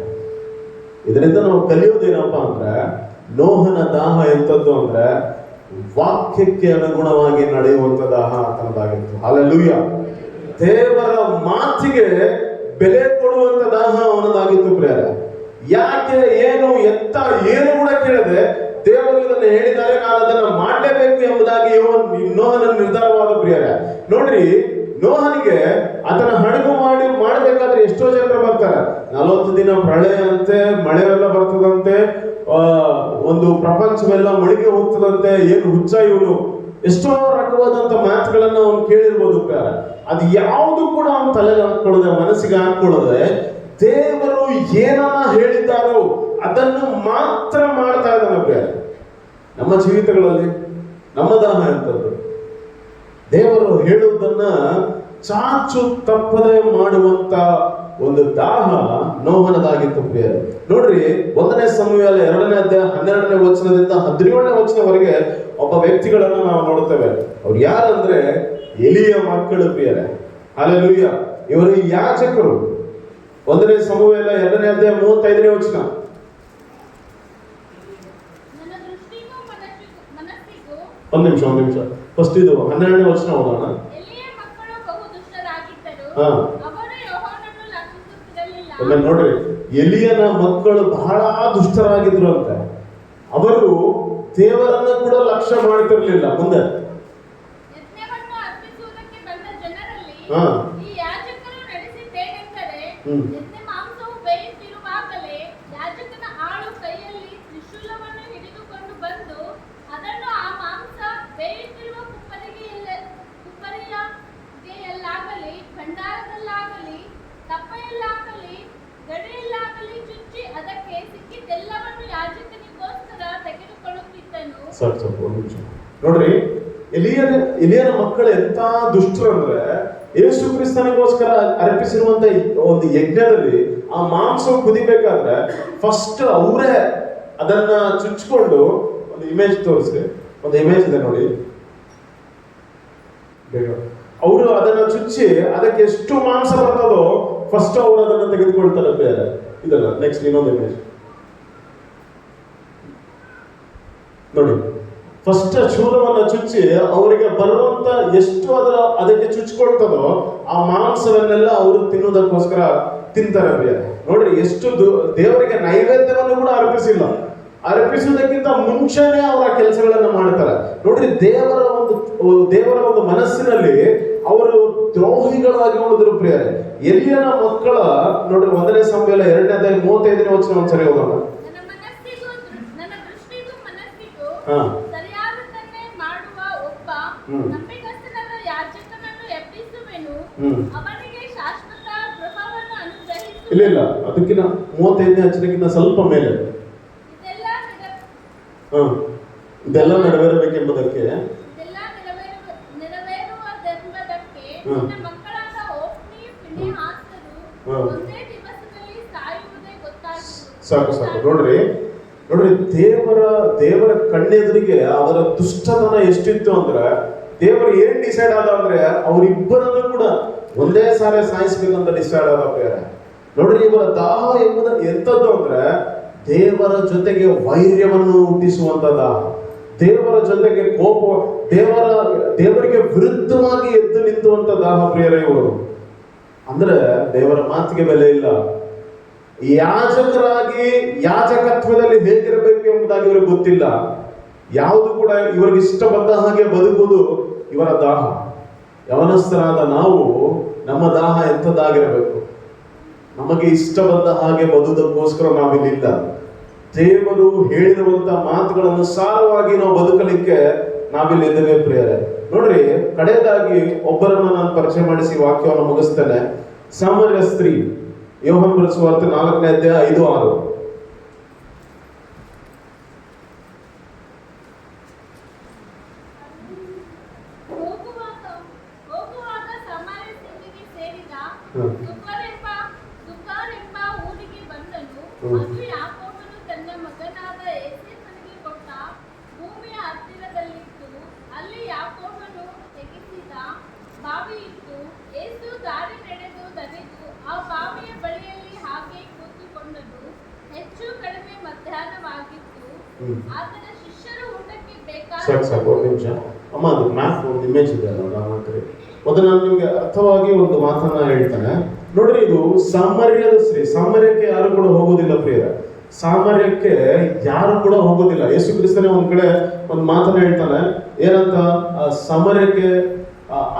ಇದರಿಂದ ನಾವು ಕಲಿಯೋದೇನಪ್ಪ ಅಂದ್ರೆ, ನೋಹನ ದಾಹ ಎಂತದ್ದು ಅಂದ್ರೆ ವಾಕ್ಯಕ್ಕೆ ಅನುಗುಣವಾಗಿ ನಡೆಯುವಂತ ದಾಹ ಆತನದಾಗಿತ್ತು. ಹಲ್ಲೆಲೂಯಾ. ದೇವರ ಮಾತಿಗೆ ಬೆಲೆ ಕೊಡುವಂತ ದಾಹ ಅವನದಾಗಿತ್ತು ಪ್ರಿಯರೇ. ಯಾಕೆ, ಏನು, ಎತ್ತ, ಏನು ಕೂಡ ಕೇಳದೆ ದೇವರು ಇದನ್ನು ಹೇಳಿದ್ದಾರೆ, ನಾನು ಅದನ್ನ ಮಾಡಲೇಬೇಕು ಎಂಬುದಾಗಿ ನೋಹನ ನಿರ್ಧಾರವಾದ ಪ್ರಿಯರೇ. ನೋಡ್ರಿ, ನೋಹನಿಗೆ ಅದನ್ನ ಹಡಗು ಮಾಡಬೇಕಾದ್ರೆ ಎಷ್ಟೋ ಜನರು ಬರ್ತಾರೆ. 40 ದಿನ ಪ್ರಳಯ ಅಂತೆ, ಮಳೆಯೆಲ್ಲ ಬರ್ತದಂತೆ, ಒಂದು ಪ್ರಪಂಚವೆಲ್ಲ ಮುಳುಗಿ ಹೋಗ್ತದಂತೆ, ಏನು ಹುಚ್ಚ ಇವನು, ಎಷ್ಟೋ ರಕವಾದಂತ ಮಾತುಗಳನ್ನ ಅವನು ಕೇಳಿರ್ಬೋದು ಪ್ರಿಯರೇ. ಅದು ಯಾವುದು ಕೂಡ ಅವನ ತಲೆಗೆ ಹಾಕೊಳ್ಳದೆ, ಮನಸ್ಸಿಗೆ ಹಾಕೊಳ್ಳದೆ, ದೇವರು ಏನನ್ನ ಹೇಳಿದ್ದಾರೋ ಅದನ್ನು ಮಾತ್ರ ಮಾಡ್ತಾ ಇದ್ದಾನೆ ಪ್ರಿಯರೇ. ನಮ್ಮ ಜೀವಿತಗಳಲ್ಲಿ ನಮ್ಮ ದಾಹ ಎಂತದ್ದು? ದೇವರು ಹೇಳುವುದನ್ನ ಚಾಚು ತಪ್ಪದೆ ಮಾಡುವಂತ ಒಂದು ದಾಹ ನೋಹನದಾಗಿತ್ತು ಪ್ರಿಯರೇ. ನೋಡ್ರಿ, 1ನೇ ಸಮುವೇಲ 2ನೇ ಅಧ್ಯಾಯ 12ನೇ ವಚನದಿಂದ 17ನೇ ವಚನವರೆಗೆ ಒಬ್ಬ ವ್ಯಕ್ತಿಗಳನ್ನ ನಾವು ನೋಡ್ತೇವೆ. ಅವ್ರು ಯಾರಂದ್ರೆ ಎಲಿಯ ಮಕ್ಕಳು ಪ್ರಿಯರೇ. ಹಲ್ಲೆಲೂಯಾ. ಇವರು ಯಾಜಕರು. 1ನೇ ಸಮುವೇಲ 2ನೇ ಅಧ್ಯಾಯ 35ನೇ ವಚನ. ಒಂದು ನಿಮಿಷ ಫಸ್ಟ್ ಇದು 12ನೇ ವಚನ ಓದೋಣ. ನೋಡ್ರಿ, ಎಲಿಯನ ಮಕ್ಕಳು ಬಹಳ ದುಷ್ಟರಾಗಿದ್ರು ಅಂತ. ಅವರು ದೇವರನ್ನ ಕೂಡ ಲಕ್ಷ್ಯ ಮಾಡ್ತಿರ್ಲಿಲ್ಲ. ಮುಂದೆ ನೋಡ್ರಿ, ಎಲಿಯನ ಮಕ್ಕಳು ಎಂತ ದುಷ್ಟರು ಅಂದ್ರೆ, ಯೇಸು ಕ್ರಿಸ್ತನಿಗೋಸ್ಕರ ಅರ್ಪಿಸಿರುವಂತ ಒಂದು ಯಜ್ಞದಲ್ಲಿ ಆ ಮಾಂಸ ಕುದಿಬೇಕಾದ್ರೆ ಫಸ್ಟ್ ಅವರೇ ಅದನ್ನ ಚುಚ್ಕೊಂಡು, ಒಂದು ಇಮೇಜ್ ತೋರಿಸ್ರಿ, ಒಂದು ಇಮೇಜ್ ಇದೆ ನೋಡಿ, ಅವರು ಅದನ್ನ ಚುಚ್ಚಿ ಅದಕ್ಕೆ ಎಷ್ಟು ಮಾಂಸ ಬರ್ತದೋ ಫಸ್ಟ್ ಅವರು ಅದನ್ನ ತೆಗೆದುಕೊಳ್ತಾರೆ ಬೇರೆ. ಇದಲ್ಲ, ನೆಕ್ಸ್ಟ್ ಇನ್ನೊಂದು ಇಮೇಜ್ ನೋಡಿ. ಫಸ್ಟ್ ಶೂಲವನ್ನ ಚುಚ್ಚಿ ಅವರಿಗೆ ಬರುವಂತ ಎಷ್ಟು ಅದಕ್ಕೆ ಚುಚ್ಕೊಳ್ತದೋ ಆ ಮಾಂಸವನ್ನೆಲ್ಲ ಅವರು ತಿನ್ನುವುದಕ್ಕೋಸ್ಕರ ತಿಂತಾರೆ ಪ್ರಿಯ. ನೋಡ್ರಿ, ಎಷ್ಟು ದೇವರಿಗೆ ನೈವೇದ್ಯವನ್ನು ಕೂಡ ಅರ್ಪಿಸುವುದಕ್ಕಿಂತ ಮುಂಚೆನೆ ಅವರ ಕೆಲಸಗಳನ್ನ ಮಾಡ್ತಾರೆ. ನೋಡ್ರಿ, ದೇವರ ಒಂದು ಮನಸ್ಸಿನಲ್ಲಿ ಅವರು ದ್ರೋಹಿಗಳಾಗಿ ಉಳಿದ್ರು ಪ್ರಿಯರೇ. ಎಲಿಯನ ಮಕ್ಕಳ ನೋಡ್ರಿ, 1ನೇ ಸಮುವೇಲ 2ನೇ ಅಧ್ಯಾಯ 35ನೇ ವಚನ ಒಂದ್ಸರಿ ಓದೋಣ. ಇಲ್ಲ, ಅದಕ್ಕಿಂತ 35ನೇ ವಚನಕ್ಕಿಂತ ಸ್ವಲ್ಪ ಮೇಲೆ. ಇದೆಲ್ಲ ನೆರವೇರಬೇಕೆಂಬುದಕ್ಕೆ ಸಾಕು. ನೋಡ್ರಿ, ದೇವರ ಕಣ್ಣೆದುರಿಗೆ ಅವರ ದುಷ್ಟತನ ಎಷ್ಟಿತ್ತು ಅಂದ್ರೆ, ದೇವರು ಏನ್ ಡಿಸೈಡ್ ಆದ ಅಂದ್ರೆ ಅವರಿಬ್ಬರನ್ನು ಕೂಡ ಒಂದೇ ಸಾರಿ ಸಾಯಿಸ್ಬೇಕಂತ ಡಿಸೈಡ್ ಆದ ಬೇರೆ. ನೋಡ್ರಿ, ಇವರ ದಾಹ ಎಂಬುದು ಎಂತದ್ದು ಅಂದ್ರೆ ದೇವರ ಜೊತೆಗೆ ವೈರ್ಯವನ್ನು ಹುಟ್ಟಿಸುವಂತ ದಾಹ, ದೇವರ ಜೊತೆಗೆ ಕೋಪ, ದೇವರಿಗೆ ವಿರುದ್ಧವಾಗಿ ಎದ್ದು ನಿಂತುವಂತ ದಾಹ ಪ್ರಿಯರೇ ಇವರು. ಅಂದ್ರೆ ದೇವರ ಮಾತಿಗೆ ಬೆಲೆ ಇಲ್ಲ. ಯಾಜಕರಾಗಿ ಯಾಜಕತ್ವದಲ್ಲಿ ಹೇಗಿರಬೇಕು ಎಂಬುದಾಗಿ ಇವ್ರಿಗೆ ಗೊತ್ತಿಲ್ಲ. ಯಾವುದು ಕೂಡ ಇವರಿಗೆ ಇಷ್ಟ ಬಂದ ಹಾಗೆ ಬದುಕುವುದು ಇವರ ದಾಹ. ಯವನಸ್ಥರಾದ ನಾವು, ನಮ್ಮ ದಾಹ ಎಂಥದ್ದಾಗಿರಬೇಕು? ನಮಗೆ ಇಷ್ಟ ಬಂದ ಹಾಗೆ ಬದುಕೋಸ್ಕರ ನಾವಿಲ್ಲಿಲ್ಲ. ದೇವರು ಹೇಳಿರುವಂತ ಮಾತುಗಳನ್ನು ಸಾರವಾಗಿ ನಾವು ಬದುಕಲಿಕ್ಕೆ ನಾವಿಲ್ಲಿದ್ದೇವೆ ಪ್ರಿಯರೇ. ನೋಡ್ರಿ, ಕಡೆಯದಾಗಿ ಒಬ್ಬರನ್ನು ನಾನು ಪರಿಚಯ ಮಾಡಿಸಿ ವಾಕ್ಯವನ್ನು ಮುಗಿಸ್ತೇನೆ. ಸಾಮರ್ಯ ಸ್ತ್ರೀ, ಯೋಹಾನ ಬರೆದ ಸುವಾರ್ತೆ 4ನೇ ಅಧ್ಯಾಯ 5-6. ಸಾಕು, ಒಂದು ನಿಮಿಷ ಅಮ್ಮ, ಅದು ಮ್ಯಾಪ್ ಒಂದು ಇಮೇಜ್ ಇದೆ ಅಲ್ಲ, ಮೊದಲು ನಾನು ನಿಮ್ಗೆ ಅರ್ಥವಾಗಿ ಒಂದು ಮಾತನ್ನ ಹೇಳ್ತಾನೆ. ನೋಡ್ರಿ, ಇದು ಸಾಮರ್ಯದ ಸ್ತ್ರೀ. ಸಾಮರ್ಯಕ್ಕೆ ಯಾರು ಕೂಡ ಹೋಗೋದಿಲ್ಲ ಪ್ರಿಯರ. ಸಾಮರ್ಯಕ್ಕೆ ಯಾರು ಕೂಡ ಹೋಗೋದಿಲ್ಲ. ಯೇಸು ಕ್ರಿಸ್ತನೇ ಒಂದ್ ಕಡೆ ಒಂದು ಮಾತನ್ನ ಹೇಳ್ತಾನೆ. ಏನಂತ? ಸಾಮರ್ಯಕ್ಕೆ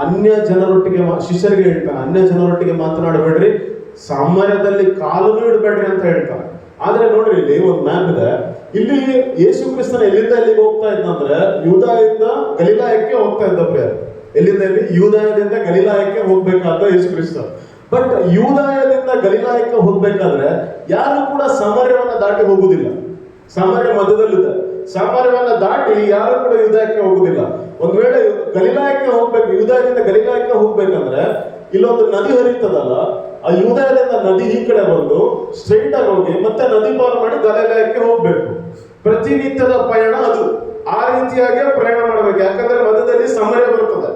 ಅನ್ಯ ಜನರೊಟ್ಟಿಗೆ, ಶಿಷ್ಯರಿಗೆ ಹೇಳ್ತಾನೆ, ಅನ್ಯ ಜನರೊಟ್ಟಿಗೆ ಮಾತನಾಡಬೇಡ್ರಿ, ಸಾಮರ್ಯದಲ್ಲಿ ಕಾಲನ್ನು ಇಡಬೇಡ್ರಿ ಅಂತ ಹೇಳ್ತಾನೆ. ಆದ್ರೆ ನೋಡ್ರಿ, ಇಲ್ಲಿ ಒಂದು ಮ್ಯಾಪ್ ಇದೆ. ಇಲ್ಲಿ ಯೇಸು ಕ್ರಿಸ್ತನ ಎಲ್ಲಿಂದ ಎಲ್ಲಿಗೆ ಹೋಗ್ತಾ ಇದ್ದಂದ್ರೆ ಯೂದಾಯದಿಂದ ಗಲಿಲಾಯಕ್ಕೆ ಹೋಗ್ತಾ ಇದ್ದ ಪ್ರಿಯರ್. ಎಲ್ಲಿಂದ ಎಲ್ಲಿ? ಯೂದಾಯದಿಂದ ಗಲಿಲಾಯಕ್ಕೆ ಹೋಗ್ಬೇಕಾದ ಯೇಸು ಕ್ರಿಸ್ತ. ಬಟ್ ಯೂದಾಯದಿಂದ ಗಲಿಲಾಯಕ್ಕೆ ಹೋಗ್ಬೇಕಾದ್ರೆ ಯಾರು ಕೂಡ ಸಾಮರ್ಯವನ್ನ ದಾಟಿ ಹೋಗುದಿಲ್ಲ. ಸಾಮರ್ಯ ಮಧ್ಯದಲ್ಲಿದೆ. ಸಾಮರ್ಯವನ್ನ ದಾಟಿ ಯಾರು ಕೂಡ ಯೂದಾಯಕ್ಕೆ ಹೋಗುದಿಲ್ಲ. ಒಂದ್ ವೇಳೆ ಗಲಿಲಾಯಕ್ಕೆ ಹೋಗ್ಬೇಕು, ಯೂದಾಯದಿಂದ ಗಲಿಲಾಯಕ್ಕೆ ಹೋಗ್ಬೇಕಂದ್ರೆ ಇಲ್ಲೊಂದು ನದಿ ಹರಿತದಲ್ಲ, ಆ ಯೂದಾಯದಿಂದ ನದಿ ಈ ಕಡೆ ಬಂದು ಸ್ಟ್ರೈಟ್ ಆಗಿ ಹೋಗಿ ಮತ್ತೆ ನದಿ ಪಾರು ಮಾಡಿ ಗಲಿಲಾಯಕ್ಕೆ ಹೋಗ್ಬೇಕು. ಪ್ರತಿನಿತ್ಯದ ಪಯಣ ಅದು. ಆ ರೀತಿಯಾಗಿ ಪ್ರಯಾಣ ಮಾಡ್ಬೇಕು. ಯಾಕಂದ್ರೆ ಮಧ್ಯದಲ್ಲಿ ಸಮರ್ಯ ಬರ್ತದೆ,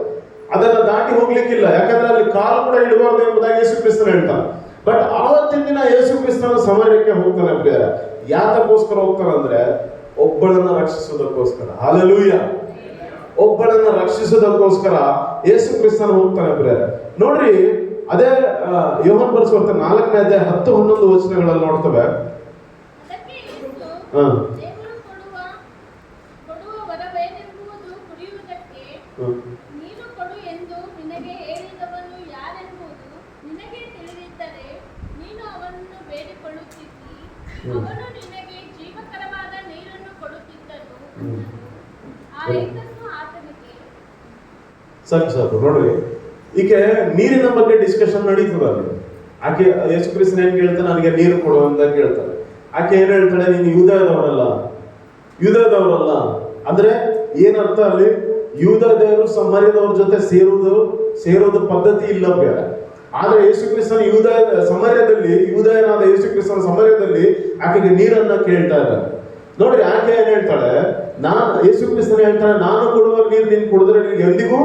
ಅದನ್ನ ದಾಟಿ ಹೋಗ್ಲಿಕ್ಕಿಲ್ಲ. ಯಾಕಂದ್ರೆ ಅಲ್ಲಿ ಕಾಲು ಕೂಡ ಇಡಬಾರ್ದು ಎಂಬುದಾಗಿ ಯೇಸು ಕ್ರಿಸ್ತನ ಹೇಳ್ತಾನೆ. ಬಟ್ ಆವತ್ತಿನ ದಿನ ಯೇಸು ಕ್ರಿಸ್ತನ ಸಮರ್ಯಕ್ಕೆ ಹೋಗ್ತಾನೆ ಪ್ರಿಯರ. ಯಾತಕ್ಕೋಸ್ಕರ ಹೋಗ್ತಾನೆ ಅಂದ್ರೆ ಒಬ್ಬಳನ್ನ ರಕ್ಷಿಸೋದಕ್ಕೋಸ್ಕರ. ಹಲ್ಲೆಲೂಯ! ಒಬ್ಬಳನ್ನ ರಕ್ಷಿಸೋದಕ್ಕೋಸ್ಕರ ಯೇಸು ಕ್ರಿಸ್ತನ ಹೋಗ್ತಾನೆ ಪ್ರಿಯರ. ನೋಡ್ರಿ, ಅದೇ ಯೋಹಾನ ಬರೆದ ಸುವಾರ್ತೆ 4ನೇ ಅಧ್ಯಾಯ 10-11 ವಚನಗಳಲ್ಲಿ ನೋಡ್ತೇವೆ. ಸಾಕು ನೋಡ್ರಿ, ಈಗ ನೀರಿನ ಬಗ್ಗೆ ಡಿಸ್ಕಷನ್ ನಡೀತದ. ಆಕೆ ಯೇಸು ಕ್ರಿಸ್ತನ ಏನ್ ಕೇಳ್ತಾನೆ? ನನಗೆ ನೀರು ಕೊಡು ಅಂತ ಕೇಳ್ತಾನೆ. ಆಕೆ ಏನ್ ಹೇಳ್ತಾಳೆ? ನೀನು ಯೂದದವರಲ್ಲ ಅಂದ್ರೆ ಏನರ್ಥ ಅಲ್ಲಿ? ಯೂದದವರು ಸಮರ್ಯದವ್ರ ಜೊತೆ ಸೇರೋದು ಪದ್ಧತಿ ಇಲ್ಲ ಬೇರೆ. ಆದ್ರೆ ಯೇಸು ಕ್ರಿಸ್ತನ ಯೂದಯನಾದ ಯೇಸು ಕ್ರಿಸ್ತನ ಸಮರ್ಯದಲ್ಲಿ ಆಕೆಗೆ ನೀರನ್ನ ಕೇಳ್ತಾ ಇದ್ದಾರೆ. ನೋಡ್ರಿ, ಆಕೆ ಏನ್ ಹೇಳ್ತಾಳೆ? ಯೇಸು ಕ್ರಿಸ್ತನ ಹೇಳ್ತಾಳೆ, ನಾನು ಕೊಡುವ ನೀರು ನೀನು ಕುಡಿದ್ರೆ ನಿನ್ಗೆ ಎಂದಿಗೂ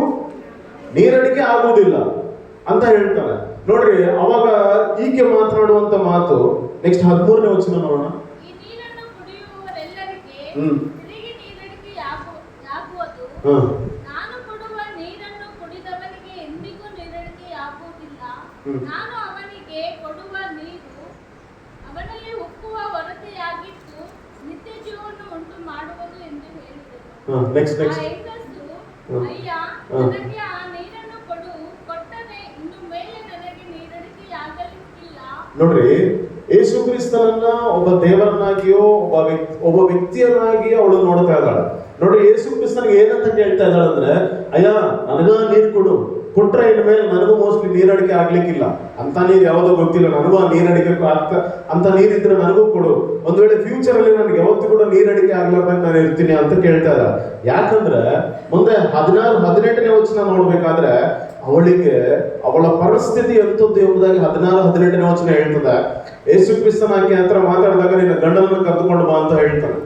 ನೀರಡಿಕೆ ಆಗುವುದಿಲ್ಲ ಅಂತ ಹೇಳ್ತಾನೆ. ನೋಡ್ರಿ, ಅವಾಗ ಈಕೆ ಮಾತನಾಡುವಂತ ಮಾತು ನೆಕ್ಸ್ಟ್ 13ನೇ ವಚನ ನೋಡೋಣ. ಈ ನೀರನ್ನು ಕುಡಿಯುವವರೆಲ್ಲರಿಗೆ ಹ್ಮ್. ತಿರುಗಿ ನೀರಡಿಕೆಯಾಗುವುದು. ಹಾ. ನಾನು ಕೊಡುವ ನೀರನ್ನು ಕುಡಿದವನಿಗೆ ಎಂದಿಗೂ ನೀರಡಿಕೆಯಾಗುವುದಿಲ್ಲ. ಹ್ಮ್. ನಾನು ಅವನಿಗೆ ಕೊಡುವ ನೀರು ಅವನಲ್ಲಿ ಉಕ್ಕುವ ಹೊರತೆಯಾಗಿದ್ದು ನಿತ್ಯ ಜೀವವನ್ನು ಉಂಟು ಮಾಡುವುದು ಎಂದು ಹೇಳಿದನು. ನೆಕ್ಸ್ಟ್ ಆ ನೆಕ್ಸ್ಟ್ ಹೆಂಗಸು, ಹ್ಮ್. ಅಯ್ಯ, ಹ್ಮ್. ನನಗೆ ಆ ನೀರನ್ನು ಕೊಡು, ಕೊಟ್ಟರೆ ಇನ್ನು ಮೇಲೆ ನನಗೆ ನೀರಡಿಕೆಯಾಗಲಿಕ್ಕಿಲ್ಲ. ನೋಡ್ರಿ, ಯೇಸು ಕ್ರಿಸ್ತನನ್ನ ಒಬ್ಬ ದೇವರನ್ನಾಗಿಯೋ ಒಬ್ಬ ವ್ಯಕ್ತಿಯನ್ನಾಗಿ ಅವಳು ನೋಡ್ತಾ ಇದ್ದಾಳೆ. ನೋಡ್ರಿ, ಯೇಸು ಕ್ರಿಸ್ತನಿಗೆ ಏನಂತ ಕೇಳ್ತಾ ಇದ್ದಾಳೆ ಅಂದ್ರೆ, ಅಯ್ಯ ನನಗ ನೀರು ಕೊಡು, ಕೊಟ್ರೆ ಇನ್ ಮೇಲೆ ನನಗೂ ಮೋಸ್ಟ್ಲಿ ನೀರಡಿಕೆ ಆಗ್ಲಿಕ್ಕಿಲ್ಲ. ಅಂತ ನೀರು ಯಾವುದೋ ಗೊತ್ತಿಲ್ಲ, ನನಗೂ ಆ ನೀರಡಿಕೆ ಅಂತ ನೀರಿದ್ರೆ ನನಗೂ ಕೊಡು. ಒಂದ್ ವೇಳೆ ಫ್ಯೂಚರ್ ಅಲ್ಲಿ ನನಗೆ ಯಾವತ್ತೂ ಕೂಡ ನೀರಡಿಕೆ ಆಗ್ಲಾರ್ದಂಗೆ ನಾನು ಇರ್ತೀನಿ ಅಂತ ಕೇಳ್ತಾ ಇದ್ದಾರೆ. ಯಾಕಂದ್ರೆ ಮುಂದೆ 16-18ನೇ ವಚನ ನೋಡ್ಬೇಕಾದ್ರೆ ಅವಳಿಗೆ ಅವಳ ಪರಿಸ್ಥಿತಿ ಎಂತದ್ದು ಎಂಬುದಾಗಿ 16-18ನೇ ವಚನ ಹೇಳ್ತದೆ. ಯೇಸು ಕ್ರಿಸ್ತನ ಆಕೆ ಹತ್ರ ಮಾತಾಡಿದಾಗ ನಿನ್ನ ಗಂಡನನ್ನು ಕರೆದುಕೊಂಡು ಬಾ ಅಂತ ಹೇಳ್ತಾನೆ.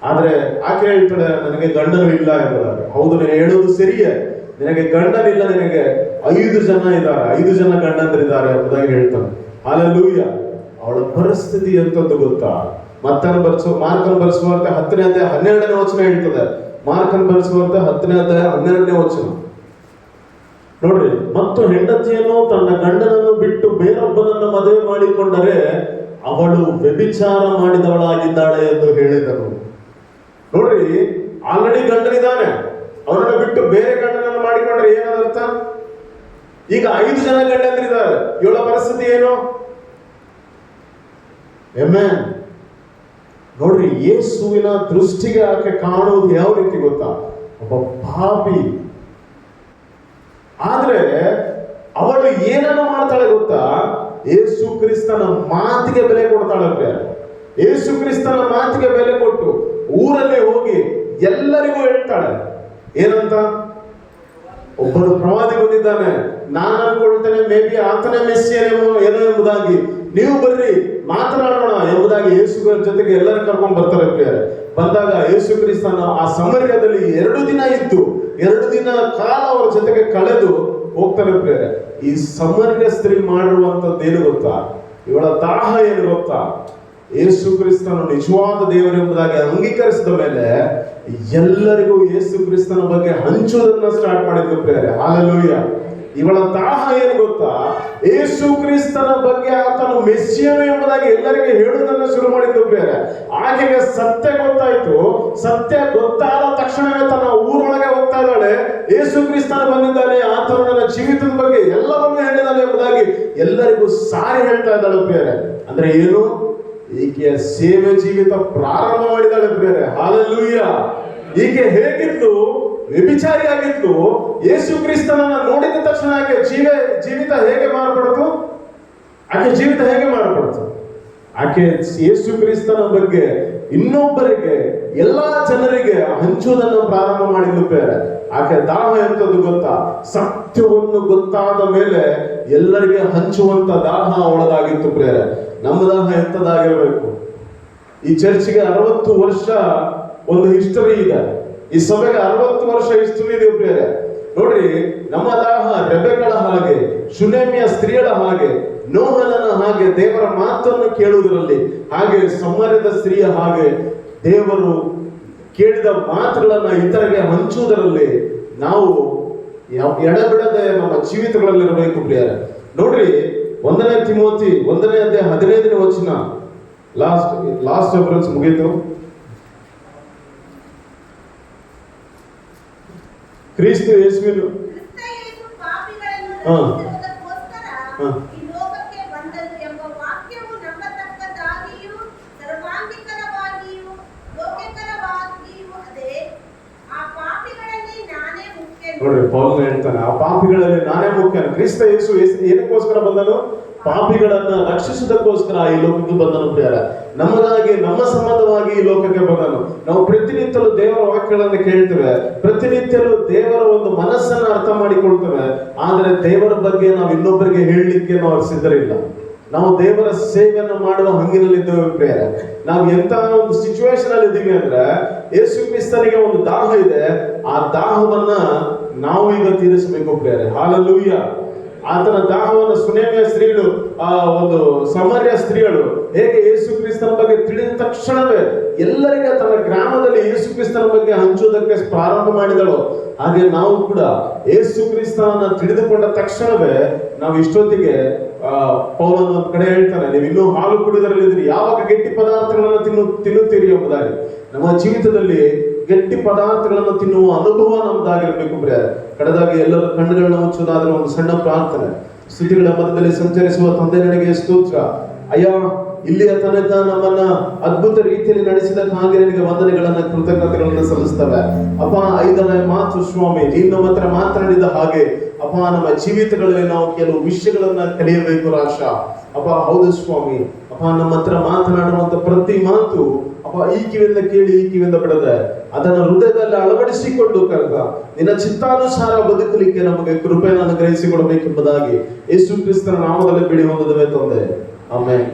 ಆದ್ರೆ ಆಕೆ ಹೇಳ್ತಾಳೆ, ನನಗೆ ಗಂಡನು ಇಲ್ಲ ಎಂಬುದಾಗಿ. ಹೌದು, ನೀನು ಹೇಳೋದು ಸರಿಯೇ, ನಿನಗೆ ಗಂಡನಿಲ್ಲ, ನಿನಗೆ 5 ಜನ ಇದ್ದಾರೆ, 5 ಜನ ಗಂಡಂದರಿದ್ದಾರೆ ಎಂಬುದಾಗಿ ಹೇಳ್ತಾನೆ. ಹಲ್ಲೆಲೂಯ. ಅವಳ ಪರಿಸ್ಥಿತಿ ಎಂತದ್ದು ಗೊತ್ತಾ? ಮಾರ್ಕನ್ ಬರೆಸುವಂತೆ 10ನೇ ಅಧ್ಯಾಯ 12ನೇ ವಚನ ಹೇಳ್ತದೆ. ಮಾರ್ಕನ್ ಬರೆಸುವಂತೆ 10ನೇ ಅಧ್ಯಾಯ 12ನೇ ವಚನ ನೋಡ್ರಿ. ಮತ್ತು ಹೆಂಡತಿಯನ್ನು ತನ್ನ ಗಂಡನನ್ನು ಬಿಟ್ಟು ಬೇರೊಬ್ಬನನ್ನು ಮದುವೆ ಮಾಡಿಕೊಂಡರೆ ಅವಳು ವ್ಯಭಿಚಾರ ಮಾಡಿದವಳಾಗಿದ್ದಾಳೆ ಎಂದು ಹೇಳಿದರು. ನೋಡ್ರಿ, ಆಲ್ರೆಡಿ ಗಂಡನಿದ್ದಾನೆ, ಅವನನ್ನು ಬಿಟ್ಟು ಬೇರೆ ಗಂಡನನ್ನು ಮಾಡಿಕೊಂಡ್ರೆ ಏನದರ್ಥ? ಈಗ 5 ಜನ ಗಂಡಂದ್ರಿದ್ದಾರೆ. ಇವಳ ಪರಿಸ್ಥಿತಿ ಏನು? ಆಮೆನ್. ನೋಡ್ರಿ, ಯೇಸುವಿನ ದೃಷ್ಟಿಗೆ ಆಕೆ ಕಾಣುವುದು ಯಾವ ರೀತಿ ಗೊತ್ತಾ? ಒಬ್ಬ ಪಾಪಿ. ಆದ್ರೆ ಅವಳು ಏನನ್ನು ಮಾಡ್ತಾಳೆ ಗೊತ್ತಾ? ಯೇಸು ಕ್ರಿಸ್ತನ ಮಾತಿಗೆ ಬೆಲೆ ಕೊಡ್ತಾಳೆ. ಯೇಸು ಕ್ರಿಸ್ತನ ಮಾತಿಗೆ ಬೆಲೆ ಕೊಟ್ಟು ಊರಲ್ಲಿ ಹೋಗಿ ಎಲ್ಲರಿಗೂ ಹೇಳ್ತಾಳೆ. ಏನಂತ? ಒಬ್ಬರು ಪ್ರವಾದಿ ಬಂದಿದ್ದಾನೆ, ನಾನು ಅನ್ಕೊಳ್ತೇನೆ ಮೇ ಬಿ ಆತನೇ ಮೆಸ್ಸಿಯನೇಮೋ ಏನೋ ಎಂಬುದಾಗಿ, ನೀವು ಬರ್ರಿ ಮಾತನಾಡೋಣ ಎಂಬುದಾಗಿ ಯೇಸುಗಳ ಜೊತೆಗೆ ಎಲ್ಲರೂ ಕರ್ಕೊಂಡು ಬರ್ತಾರೆ ಪ್ರಿಯರೇ. ಬಂದಾಗ ಯೇಸು ಕ್ರಿಸ್ತನ ಆ ಸಮರ್ಯದಲ್ಲಿ 2 ದಿನ ಇದ್ದು 2 ದಿನ ಕಾಲ ಅವರ ಜೊತೆಗೆ ಕಳೆದು ಹೋಗ್ತಾರೆ ಪ್ರಿಯರೇ. ಈ ಸಮರ್ಯ ಸ್ತ್ರೀ ಮಾಡಿರುವಂತದ್ದು ಏನು ಗೊತ್ತಾ? ಇವಳ ದಾಹ ಏನು ಗೊತ್ತಾ? ಯೇಸು ಕ್ರಿಸ್ತನು ನಿಜವಾದ ದೇವರು ಎಂಬುದಾಗಿ ಅಂಗೀಕರಿಸಿದ ಮೇಲೆ ಎಲ್ಲರಿಗೂ ಯೇಸು ಕ್ರಿಸ್ತನ ಬಗ್ಗೆ ಹಂಚುವುದನ್ನ ಸ್ಟಾರ್ಟ್ ಮಾಡಿದ್ರು ಪ್ರಿಯರೇ. ಹಲ್ಲೆಲೂಯಾ. ಇವಳ ದಾಹ ಏನು ಗೊತ್ತಾ? ಯೇಸು ಕ್ರಿಸ್ತನ ಬಗ್ಗೆ ಆತನು ಮೆಸ್ಸಿಯನು ಎಂಬುದಾಗಿ ಎಲ್ಲರಿಗೆ ಹೇಳುವುದನ್ನ ಶುರು ಮಾಡಿದ್ದು ಪ್ರಿಯರೇ. ಆಕೆಗೆ ಸತ್ಯ ಗೊತ್ತಾಯ್ತು. ಸತ್ಯ ಗೊತ್ತಾದ ತಕ್ಷಣವೇ ತನ್ನ ಊರೊಳಗೆ ಹೋಗ್ತಾ ಇದ್ದಾಳೆ. ಯೇಸು ಕ್ರಿಸ್ತನ ಬಂದಿದ್ದಾನೆ, ಆತನು ನನ್ನ ಜೀವಿತದ ಬಗ್ಗೆ ಎಲ್ಲವನ್ನೂ ಹೇಳಿದ್ದಾನೆ ಎಂಬುದಾಗಿ ಎಲ್ಲರಿಗೂ ಸಾರಿ ಹೇಳ್ತಾ ಇದ್ದಾಳೆ ಪ್ರಿಯರೇ. ಅಂದ್ರೆ ಏನು? ಈಕೆಯ ಸೇವೆ ಜೀವಿತ ಪ್ರಾರಂಭ ಮಾಡಿದ್ದಾಳೆ ಪ್ರಿಯರೇ. ಹಲ್ಲೆಲೂಯಾ. ಈಕೆ ಹೇಗಿದ್ದು? ವ್ಯಭಿಚಾರಿಯಾಗಿದ್ದು. ಯೇಸು ಕ್ರಿಸ್ತನನ್ನ ನೋಡಿದ ತಕ್ಷಣ ಆಕೆ ಜೀವಿತ ಹೇಗೆ ಮಾರ್ಪಡ್ತು? ಆಕೆ ಜೀವಿತ ಹೇಗೆ ಮಾರ್ಪಡ್ತು? ಆಕೆ ಯೇಸು ಕ್ರಿಸ್ತನ ಬಗ್ಗೆ ಇನ್ನೊಬ್ಬರಿಗೆ, ಎಲ್ಲಾ ಜನರಿಗೆ ಹಂಚುವುದನ್ನು ಪ್ರಾರಂಭ ಮಾಡಿದ್ದು ಬೇರೆ. ಆಕೆ ದಾಹ ಎಂತದ್ದು ಗೊತ್ತಾ? ಸತ್ಯವನ್ನು ಗೊತ್ತಾದ ಮೇಲೆ ಎಲ್ಲರಿಗೆ ಹಂಚುವಂತ ದಾಹ ಅವಳದಾಗಿತ್ತು ಪ್ರೇರೆ. ನಮ್ಮ ದಾಹ ಎಂತದಾಗಿರ್ಬೇಕು? ಈ ಚರ್ಚಿಗೆ 60 ವರ್ಷ ಒಂದು ಹಿಸ್ಟರಿ ಇದೆ. ಈ ಸಭೆಗೆ 60 ವರ್ಷ ಹಿಸ್ಟರಿ ಇದೆ ಪ್ರೇರೆ. ನೋಡ್ರಿ, ನಮ್ಮ ದಾಹ ರೆಬೆಕಳ ಹಾಗೆ, ಶುನೇಮಿಯ ಸ್ತ್ರೀಯಳ ಹಾಗೆ, ನೋಹನನ ಹಾಗೆ ದೇವರ ಮಾತನ್ನು ಕೇಳುವುದರಲ್ಲಿ, ಹಾಗೆ ಸಮರ್ಯದ ಸ್ತ್ರೀಯ ಹಾಗೆ ದೇವರು ಕೇಳಿದ ಮಾತುಗಳನ್ನ ಇತರರಿಗೆ ಹಂಚುವುದರಲ್ಲಿ ನಾವು ಎಡಬಿಡದೆ ನಮ್ಮ ಜೀವಿತಗಳಲ್ಲಿರಬೇಕು ಪ್ರಿಯರೇ. ನೋಡ್ರಿ, 1 ತಿಮೋಥಿ 1ನೇ ಅಧ್ಯಾಯ 15ನೇ ವಚನ, ಲಾಸ್ಟ್ ರೆಫರೆನ್ಸ್ ಮುಗೀತು. ಕ್ರಿಸ್ತ ಯೇಸುವಿನ ಈ ಲೋಕಕ್ಕೆ ಬಂದನು ಎಂಬ ವಾಕ್ಯವು ನಂಬತಕ್ಕದ್ದಾಗಿಯೂ ಸರ್ವಾಂಗೀಕರವಾಗಿಯೂ ಲೋಕಕರವಾಗಿಯೂ ಅದೇ. ಆ ಪಾಪಿಗಳಲ್ಲಿ ನಾನೇ ಮುಖ್ಯ. ನೋಡ್ರಿ, ಪೌಲನು ಹೇಳ್ತಾನೆ, ಆ ಪಾಪಿಗಳಲ್ಲಿ ನಾನೇ ಮುಖ್ಯ. ಕ್ರಿಸ್ತ ಯೇಸು ಏನಕ್ಕೋಸ್ಕರ ಬಂದನು? ಪಾಪಿಗಳನ್ನ ರಕ್ಷಿಸುವುದಕ್ಕೋಸ್ಕರ ಈ ಲೋಕಕ್ಕೆ ಬಂದನು ಪ್ರಿಯರ. ನಮಗಾಗಿ, ನಮ್ಮ ಸಂಬಂಧವಾಗಿ ಈ ಲೋಕಕ್ಕೆ ಬಂದನು. ನಾವು ಪ್ರತಿನಿತ್ಯಲು ದೇವರ ವಾಕ್ಯಗಳನ್ನು ಕೇಳ್ತೇವೆ, ಪ್ರತಿನಿತ್ಯಲು ದೇವರ ಒಂದು ಮನಸ್ಸನ್ನು ಅರ್ಥ ಮಾಡಿಕೊಳ್ತೇವೆ. ಆದರೆ ದೇವರ ಬಗ್ಗೆ ನಾವು ಇನ್ನೊಬ್ಬರಿಗೆ ಹೇಳಲಿಕ್ಕೆ ನಾವು ಸಿದ್ಧರಿಲ್ಲ. ನಾವು ದೇವರ ಸೇವೆಯನ್ನು ಮಾಡುವ ಹಂಗಿನಲ್ಲಿದ್ದೇವೆ ಪ್ರಿಯರ. ನಾವು ಎಂತ ಒಂದು ಸಿಚುವೇಶನ್ ಅಲ್ಲಿ ಇದ್ದೀವಿ ಅಂದ್ರೆ, ಯೇಸು ಕ್ರಿಸ್ತನಿಗೆ ಒಂದು ದಾಹ ಇದೆ. ಆ ದಾಹವನ್ನ ನಾವು ಈಗ ತೀರಿಸಬೇಕು ಪ್ರಿಯರೇ. ಹಲ್ಲೆಲೂಯಾ. ಆತನ ದಾಹವನ್ನು ಸುನೇಮಿಯ ಸ್ತ್ರೀಗಳು ಆ ಒಂದು ಸಮರ್ಯ ಸ್ತ್ರೀಗಳು ಹೇಗೆ ಯೇಸು ಕ್ರಿಸ್ತನ ಬಗ್ಗೆ ತಿಳಿದ ತಕ್ಷಣವೇ ಎಲ್ಲರಿಗೆ ತನ್ನ ಗ್ರಾಮದಲ್ಲಿ ಯೇಸು ಕ್ರಿಸ್ತನ ಬಗ್ಗೆ ಹಂಚುವುದಕ್ಕೆ ಪ್ರಾರಂಭ ಮಾಡಿದಳು, ಹಾಗೆ ನಾವು ಕೂಡ ಯೇಸು ಕ್ರಿಸ್ತನನ್ನ ತಿಳಿದುಕೊಂಡ ತಕ್ಷಣವೇ ನಾವು ಇಷ್ಟೊತ್ತಿಗೆ ಪೌಲನು ಒಂದು ಕಡೆ ಹೇಳ್ತಾನೆ, ನೀವು ಇನ್ನೂ ಹಾಲು ಕುಡಿದರಲ್ಲಿದ್ರಿ ಯಾವಾಗ ಗಟ್ಟಿ ಪದಾರ್ಥಗಳನ್ನು ತಿನ್ನುತ್ತೀರಿ ಎಂಬುದಾಗಿ. ನಮ್ಮ ಜೀವಿತದಲ್ಲಿ ಗಟ್ಟಿ ಪದಾರ್ಥಗಳನ್ನು ತಿನ್ನುವ ಅನುಭವ ನಮ್ದಾಗಿರ್ಬೇಕು ಪ್ರಿಯರೇ. ಕಡೆದಾಗಿ ಎಲ್ಲರ ಕಣ್ಣುಗಳನ್ನ ಮುಚ್ಚುವುದಾದ್ರೆ ಒಂದು ಸಣ್ಣ ಪ್ರಾರ್ಥನೆ. ಸ್ತುತಿಗಳ ಮಧ್ಯದಲ್ಲಿ ಸಂಚರಿಸುವ ತಂದೆ ನನಗೆ ಸ್ತೋತ್ರ. ಅಯ್ಯ, ಇಲ್ಲಿಯ ತನಕ ನಮ್ಮನ್ನ ಅದ್ಭುತ ರೀತಿಯಲ್ಲಿ ನಡೆಸಿದಕ್ಕಾಗಿ ನಿನಗೆ ವಂದನೆಗಳನ್ನ ಕೃತಜ್ಞತೆಗಳನ್ನ ಸಲ್ಲಿಸ್ತವೆ ಅಪ್ಪ. 5ನೇ ಮಾತು ಸ್ವಾಮಿ, ನೀನು ನಮ್ಮ ಹತ್ರ ಮಾತನಾಡಿದ ಹಾಗೆ ಅಪ್ಪ ನಮ್ಮ ಜೀವಿತಗಳಲ್ಲಿ ನಾವು ಕೆಲವು ವಿಷಯಗಳನ್ನ ಕಲಿಯಬೇಕು ರಾಶ ಅಪ್ಪ. ಹೌದು ಸ್ವಾಮಿ ಅಪ್ಪ, ನಮ್ಮ ಹತ್ರ ಮಾತನಾಡುವಂತ ಪ್ರತಿ ಮಾತು ಅಪ್ಪ ಈ ಕಿವಿಯಿಂದ ಕೇಳಿ ಈ ಕಿವಿಯಿಂದ ಬಿಡದೆ ಅದನ್ನು ಹೃದಯದಲ್ಲಿ ಅಳವಡಿಸಿಕೊಂಡು ಕರೆದ ನಿನ್ನ ಚಿತ್ತಾನುಸಾರ ಬದುಕಲಿಕ್ಕೆ ನಮಗೆ ಕೃಪೆಯನ್ನು ಅನುಗ್ರಹಿಸಿಕೊಡಬೇಕೆಂಬುದಾಗಿ ಯೇಸು ಕ್ರಿಸ್ತನ ನಾಮದಲ್ಲಿ ಬೇಡಿ ಹೊಂದಿದ್ದೇವೆ ತಂದೆ. ಆಮೆನ್.